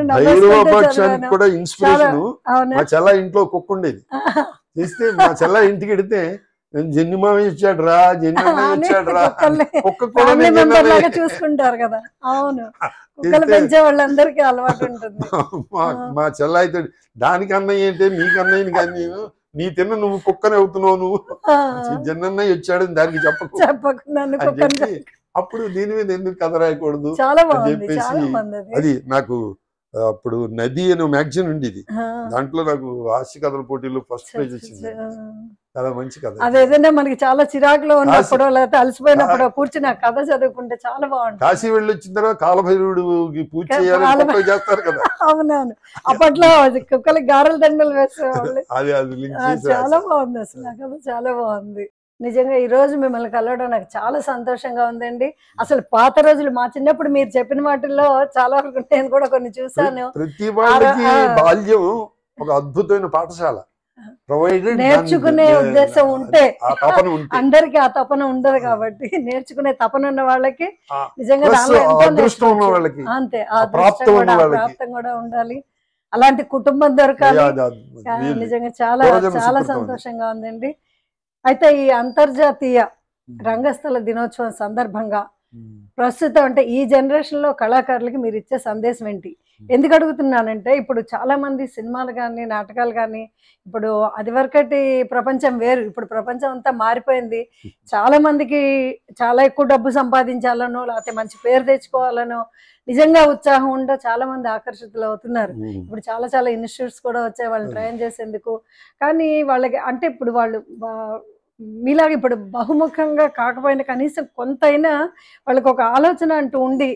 చాలా ఇంట్లో కుక్క ఉండేది, చేస్తే మా చెల్ల ఇంటికి వెడితే జన్మామయ్య వచ్చాడు రా, జన్మయ్య వచ్చాడు రా, చూసుకుంటారు కదా. అవును, కుక్కలు పెంచే వాళ్ళందరికీ అలవాటు ఉంటుంది. మా చెల్ల అయితే దానికి అన్నయ్య ఏంటి, నీకు అన్నయ్యని కానీ నీ తిన్న నువ్వు కుక్కనే అవుతున్నావు, నువ్వు జన్నయ్య వచ్చాడు దానికి చెప్పకుండా అప్పుడు దీని మీద ఎందుకు కథ రాయకూడదు అని చెప్పేసి, అది నాకు అప్పుడు నది అనే మ్యాగజైన్ ఉండేది, దాంట్లో నాకు హాస్య కథల పోటీలో ఫస్ట్ ప్రైజ్ వచ్చింది. చాలా మంచి కథ. అదేదైనా మనకి చాలా చిరాకులో ఉన్నప్పుడు లేకపోతే అలసిపోయినప్పుడు కూర్చుని ఆ కథ చదువుకుంటే చాలా బాగుంటుంది. కాశీ వెళ్ళి వచ్చిన తర్వాత కాలభైరవుడికి పూజ చేయాలి చేస్తారు కదా. అవునవును, అప్పట్లో కుక్కలకి గారెల దండలు వేసేవాళ్ళు. చాలా బాగుంది అసలు ఆ కథ, చాలా బాగుంది. నిజంగా ఈ రోజు మిమ్మల్ని కలవడం నాకు చాలా సంతోషంగా ఉందండి. అసలు పాత రోజులు మా చిన్నప్పుడు మీరు చెప్పిన వాటిల్లో చాలా వరకు నేను కూడా కొన్ని చూసాను. ప్రతి వాళ్ళకి బాల్యం ఒక అద్భుతమైన పాఠశాల, నేర్చుకునే ఉద్దేశం ఉంటే అందరికి ఆ తపన ఉండదు కాబట్టి, నేర్చుకునే తపన ఉన్న వాళ్ళకి నిజంగా అంతే ప్రాప్తం కూడా ఉండాలి. అలాంటి కుటుంబం దొరకాలి. నిజంగా చాలా చాలా సంతోషంగా ఉందండి. అయితే ఈ అంతర్జాతీయ రంగస్థల దినోత్సవం సందర్భంగా ప్రస్తుతం అంటే ఈ జనరేషన్ లో కళాకారులకి మీరు ఇచ్చే సందేశం ఏంటి? ఎందుకు అడుగుతున్నానంటే, ఇప్పుడు చాలా మంది సినిమాలు కానీ నాటకాలు కానీ, ఇప్పుడు అది వరకటి ప్రపంచం వేరు, ఇప్పుడు ప్రపంచం అంతా మారిపోయింది. చాలా మందికి చాలా ఎక్కువ డబ్బు సంపాదించాలనో లేకపోతే మంచి పేరు తెచ్చుకోవాలనో నిజంగా ఉత్సాహం ఉండ చాలా మంది ఆకర్షితులు అవుతున్నారు. ఇప్పుడు చాలా చాలా ఇన్స్టిట్యూట్స్ కూడా వచ్చాయి వాళ్ళని ట్రైన్ చేసేందుకు. కానీ వాళ్ళకి అంటే ఇప్పుడు వాళ్ళు మీలాగా ఇప్పుడు బహుముఖంగా కాకపోయినా కనీసం కొంతైనా వాళ్ళకి ఒక ఆలోచన అంటూ ఉండి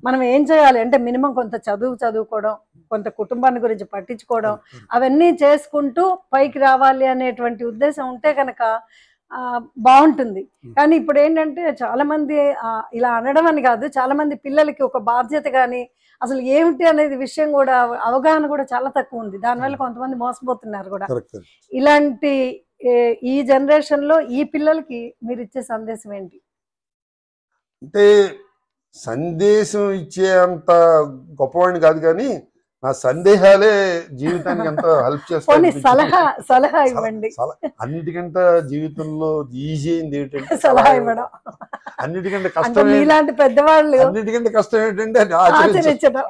మనం ఏం చేయాలి అంటే మినిమం కొంత చదువుకోవడం, కొంత కుటుంబాన్ని గురించి పట్టించుకోవడం, అవన్నీ చేసుకుంటూ పైకి రావాలి అనేటువంటి ఉద్దేశం ఉంటే కనుక బాగుంటుంది. కానీ ఇప్పుడు ఏంటంటే చాలా మంది ఇలా అనడం అని కాదు, చాలా మంది పిల్లలకి ఒక బాధ్యత కానీ అసలు ఏమిటి అనేది విషయం కూడా అవగాహన కూడా చాలా తక్కువ ఉంది. దానివల్ల కొంతమంది మోసపోతున్నారు కూడా. ఇలాంటి ఈ జనరేషన్ లో ఈ పిల్లలకి మీరు ఇచ్చే సందేశం ఏంటి? అంటే సందేశం ఇచ్చే అంత గొప్పవాడిని కాదు, కానీ నా సందేహాలే జీవితానికి ఎంత హెల్ప్ చేస్తాయి. సలహా ఇవ్వండి. అన్నిటికంటే జీవితంలో ఈజీ అయింది ఏంటంటే సలహా ఇవ్వడం. అన్నిటికంటే కష్టం ఇలాంటి పెద్దవాళ్ళు అన్నిటికంటే కష్టం ఏంటంటే ఆచరించడం.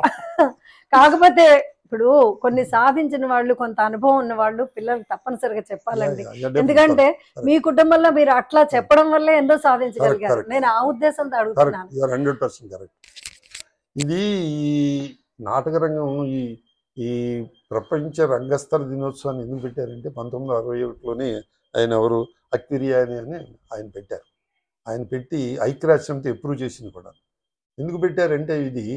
కాకపోతే ఇప్పుడు కొన్ని సాధించిన వాళ్ళు, కొంత అనుభవం ఉన్న వాళ్ళు పిల్లలకు తప్పనిసరిగా చెప్పాలండి. ఎందుకంటే మీ కుటుంబంలో మీరు అట్లా చెప్పడం వల్లే ఎన్నో సాధించగలిగారు. నేను ఆ ఉద్దేశంతో అడుగుతున్నాను. 100% కరెక్ట్. ఇది ఈ నాటక రంగం ఈ ప్రపంచ రంగస్థల దినోత్సవాన్ని ఎందుకు పెట్టారంటే 1961లోనే ఆయన ఎవరు అక్తిరియాని అని ఆయన పెట్టారు. ఆయన పెట్టి ఐక్యరాజ్యంతో అప్రూవ్ చేసింది కూడా. ఎందుకు పెట్టారంటే ఇది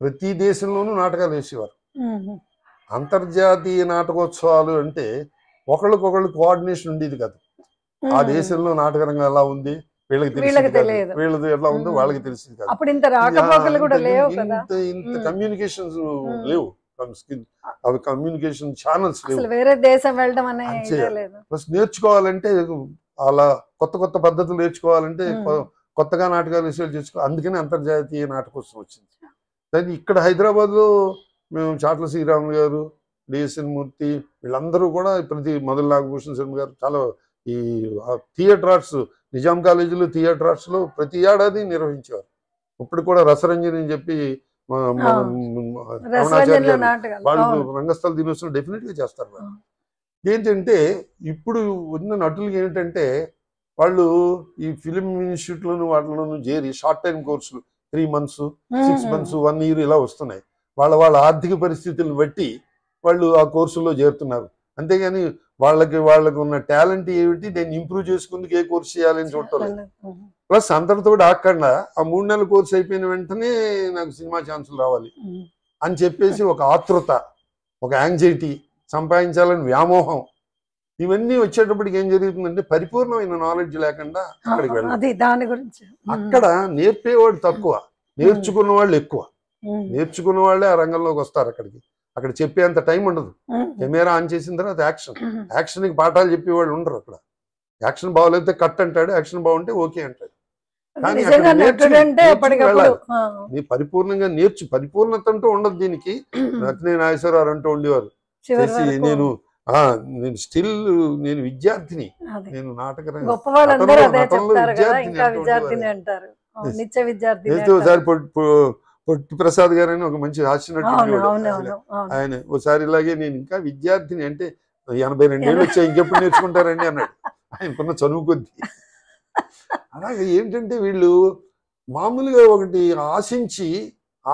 ప్రతి దేశంలోనూ నాటకాలు వేసేవారు. అంతర్జాతీయ నాటకోత్సవాలు అంటే ఒకళ్ళకొకళ్ళు కోఆర్డినేషన్ ఉండేది కాదు. ఆ దేశంలో నాటక రంగం ఎలా ఉంది వీళ్ళకి తెలియదు, వీళ్ళది ఎలా ఉందో వాళ్ళకి తెలిసింది కాదు. ఇంత కమ్యూనికేషన్స్ లేవు, అవి కమ్యూనికేషన్ ఛానల్స్ లేవు. వేరే దేశం వెళ్ళడం ప్లస్ నేర్చుకోవాలంటే అలా కొత్త కొత్త పద్ధతులు నేర్చుకోవాలంటే కొత్తగా నాటకాలు రీసెర్చ్ చేసుకోవాలి. అందుకని అంతర్జాతీయ నాటకోత్సవం వచ్చింది. దాన్ని ఇక్కడ హైదరాబాద్లో మేము చాట్ల శ్రీరాములు గారు, డిఎస్ఎన్ మూర్తి వీళ్ళందరూ కూడా ప్రతి మొదలు నాగభూషణ్ శర్మ గారు చాలా ఈ థియేటర్ ఆర్ట్స్ నిజాం కాలేజీలో థియేటర్ ఆర్ట్స్లో ప్రతి ఏడాది నిర్వహించేవారు. ఇప్పుడు కూడా రసరంజని అని చెప్పి వాళ్ళు రంగస్థల దినోత్సవం డెఫినెట్గా చేస్తారు. ఏంటంటే ఇప్పుడు ఉన్న నటులకి ఏంటంటే వాళ్ళు ఈ ఫిలిం ఇన్స్టిట్యూట్లోను వాటిలోనూ చేరి షార్ట్ టైం కోర్సులు 3 months 6 months 1 year ఇలా వస్తున్నాయి. వాళ్ళ ఆర్థిక పరిస్థితులను బట్టి వాళ్ళు ఆ కోర్సుల్లో చేరుతున్నారు. అంతేగాని వాళ్ళకి ఉన్న టాలెంట్ ఏమిటి, దాన్ని ఇంప్రూవ్ చేసుకుందుకు ఏ కోర్సు చేయాలని చూడలేదు. ప్లస్ అందరితో ఆకుండా ఆ 3 నెలల కోర్సు అయిపోయిన వెంటనే నాకు సినిమా ఛాన్సులు రావాలి అని చెప్పేసి ఒక ఆతృత, ఒక యాంగ్జైటీ, సంపాదించాలని వ్యామోహం, ఇవన్నీ వచ్చేటప్పటికి ఏం జరుగుతుందంటే పరిపూర్ణమైన నాలెడ్జ్ లేకుండా అక్కడికి వెళ్ళాలి. అక్కడ నేర్పేవాడు తక్కువ, నేర్చుకున్న వాళ్ళు ఎక్కువ. నేర్చుకున్న వాళ్ళే ఆ రంగంలోకి వస్తారు. అక్కడ చెప్పేంత టైం ఉండదు. కెమెరా ఆన్ చేసిన తర్వాత యాక్షన్కి పాఠాలు చెప్పేవాళ్ళు ఉండరు. అక్కడ యాక్షన్ బాగోలేకపోతే కట్ అంటాడు, యాక్షన్ బాగుంటే ఓకే అంటాడు. కానీ పరిపూర్ణంగా పరిపూర్ణత అంటూ ఉండదు దీనికి. రత్నే నాగేశ్వరరావు అంటూ ఉండేవారు, నేను స్టిల్ నేను విద్యార్థిని, నేను నాటక ఒకసారి పొట్టి ప్రసాద్ గారు అని ఒక మంచి హాస్యనటుడు ఆయన ఒకసారి ఇలాగే నేను ఇంకా విద్యార్థిని అంటే 82 ఏళ్ళు వచ్చాయి ఇంకెప్పుడు నేర్చుకుంటారండి అన్నాడు. ఆయనకున్న చదువు కొద్ది. అలాగే ఏంటంటే వీళ్ళు మామూలుగా ఒకటి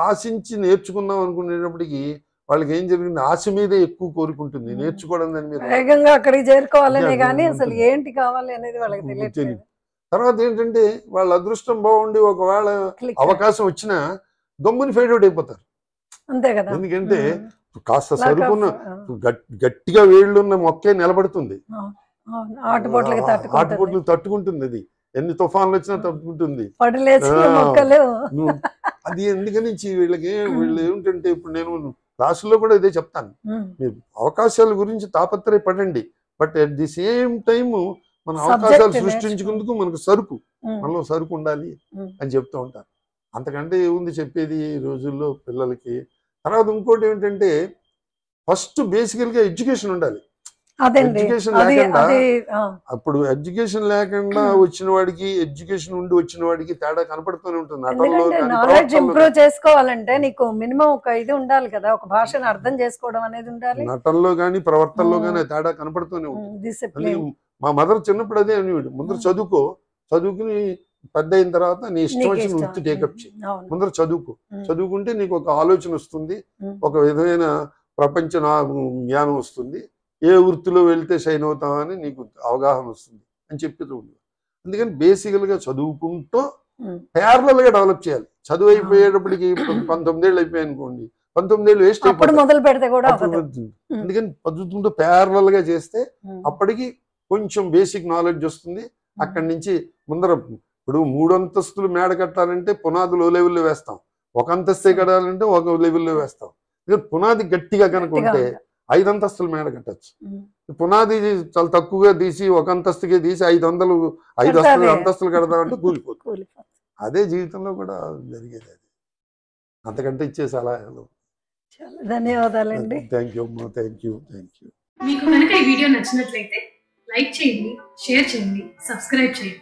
ఆశించి నేర్చుకుందాం అనుకునేటప్పటికి వాళ్ళకి ఏం జరిగింది, ఆశ మీదే ఎక్కువ కోరుకుంటుంది, నేర్చుకోవడం దాని మీద వేగంగా అక్కడికి చేరుకోవాలనే కానీ అసలు ఏంటి కావాలి అనేది వాళ్ళకి తెలియదు. తర్వాత ఏంటంటే వాళ్ళ అదృష్టం బాగుండి ఒకవేళ అవకాశం వచ్చినా గమ్ముని ఫెయిడ్ అవుట్ అయిపోతారు. అంతే కదా. ఎందుకంటే కాస్త సరుకున్న గట్టిగా వేళ్ళున్న మొక్కే నిలబడుతుంది, ఆటుపోట్లకు తట్టుకుంటుంది. అది ఎన్ని తుఫాన్లు వచ్చినా తట్టుకుంటుంది. అది ఎందుకని వీళ్ళు ఏమిటంటే ఇప్పుడు నేను క్లాసుల్లో కూడా ఇదే చెప్తాను, మీరు అవకాశాల గురించి తాపత్రయపడండి, but at the same time మన అవకాశాలు సృష్టించుకుందుకు మనలో సరుకు ఉండాలి అని చెప్తూ ఉంటారు. అంతకంటే ఏముంది చెప్పేది ఈ రోజుల్లో పిల్లలకి. తర్వాత ఇంకోటి ఏమిటంటే ఫస్ట్ బేసికల్గా ఎడ్యుకేషన్ ఉండాలి. ఎడ్యుకేషన్ లేకుండా అప్పుడు ఎడ్యుకేషన్ లేకుండా వచ్చిన వాడికి ఎడ్యుకేషన్ ఉండి వచ్చిన వాడికి తేడా కనపడుతూనే ఉంటుంది. నాలెడ్జ్ ఇంప్రూవ్ చేసుకోవాలంటే నీకు మినిమం ఒక ఇది ఉండాలి కదా, ఒక భాషను అర్థం చేసుకోవడం అనేది ఉండాలి. నటనలో గానీ ప్రవర్తనలో గానీ తేడా కనపడుతూనే ఉంటుంది. మా మదర్ చిన్నప్పుడు అదే అనేవాడు, ముందర చదువుకుని పెద్ద అయిన తర్వాత నీ ఇష్టం వచ్చిన వృత్తి టేకప్ చేయి, ముందర చదువుకుంటే నీకు ఒక ఆలోచన వస్తుంది, ఒక విధమైన ప్రపంచ జ్ఞానం వస్తుంది, ఏ వృత్తిలో వెళ్తే షైన్ అవుతామని నీకు అవగాహన వస్తుంది అని చెప్తూ ఉండేది. అందుకని బేసికల్గా చదువుకుంటూ ప్యారలల్ గా డెవలప్ చేయాలి. చదువు అయిపోయేటప్పటికి 19 ఏళ్ళు అయిపోయాయి అనుకోండి, 19 ఏళ్ళు వేస్ట్ అయిపోతుంది. అందుకని చదువుకుంటూ ప్యారలల్ గా చేస్తే అప్పటికి కొంచెం బేసిక్ నాలెడ్జ్ వస్తుంది. అక్కడి నుంచి ముందర ఇప్పుడు 3 అంతస్తులు మేడ కట్టాలంటే పునాది లో లెవెల్లో వేస్తాం, 1 అంతస్తే కట్టాలంటే 1 లెవెల్లో వేస్తాం. పునాది గట్టిగా కనుక ఉంటే 5 అంతస్తులు మేడ కట్టచ్చు. పునాది చాలా తక్కువగా తీసి 1 అంతస్తుకే తీసి 5 అంతస్తులు కడదామంటే కూలిపోతుంది. అదే జీవితంలో కూడా జరిగేది. అది అంతకంటే ఇచ్చే సలహాలు. ధన్యవాదాలండి. థ్యాంక్ యూ అమ్మా. Thank you. మీకు కనుక ఈ వీడియో నచ్చినట్లయితే లైక్ చేయండి, షేర్ చేయండి, సబ్స్క్రైబ్ చేయండి.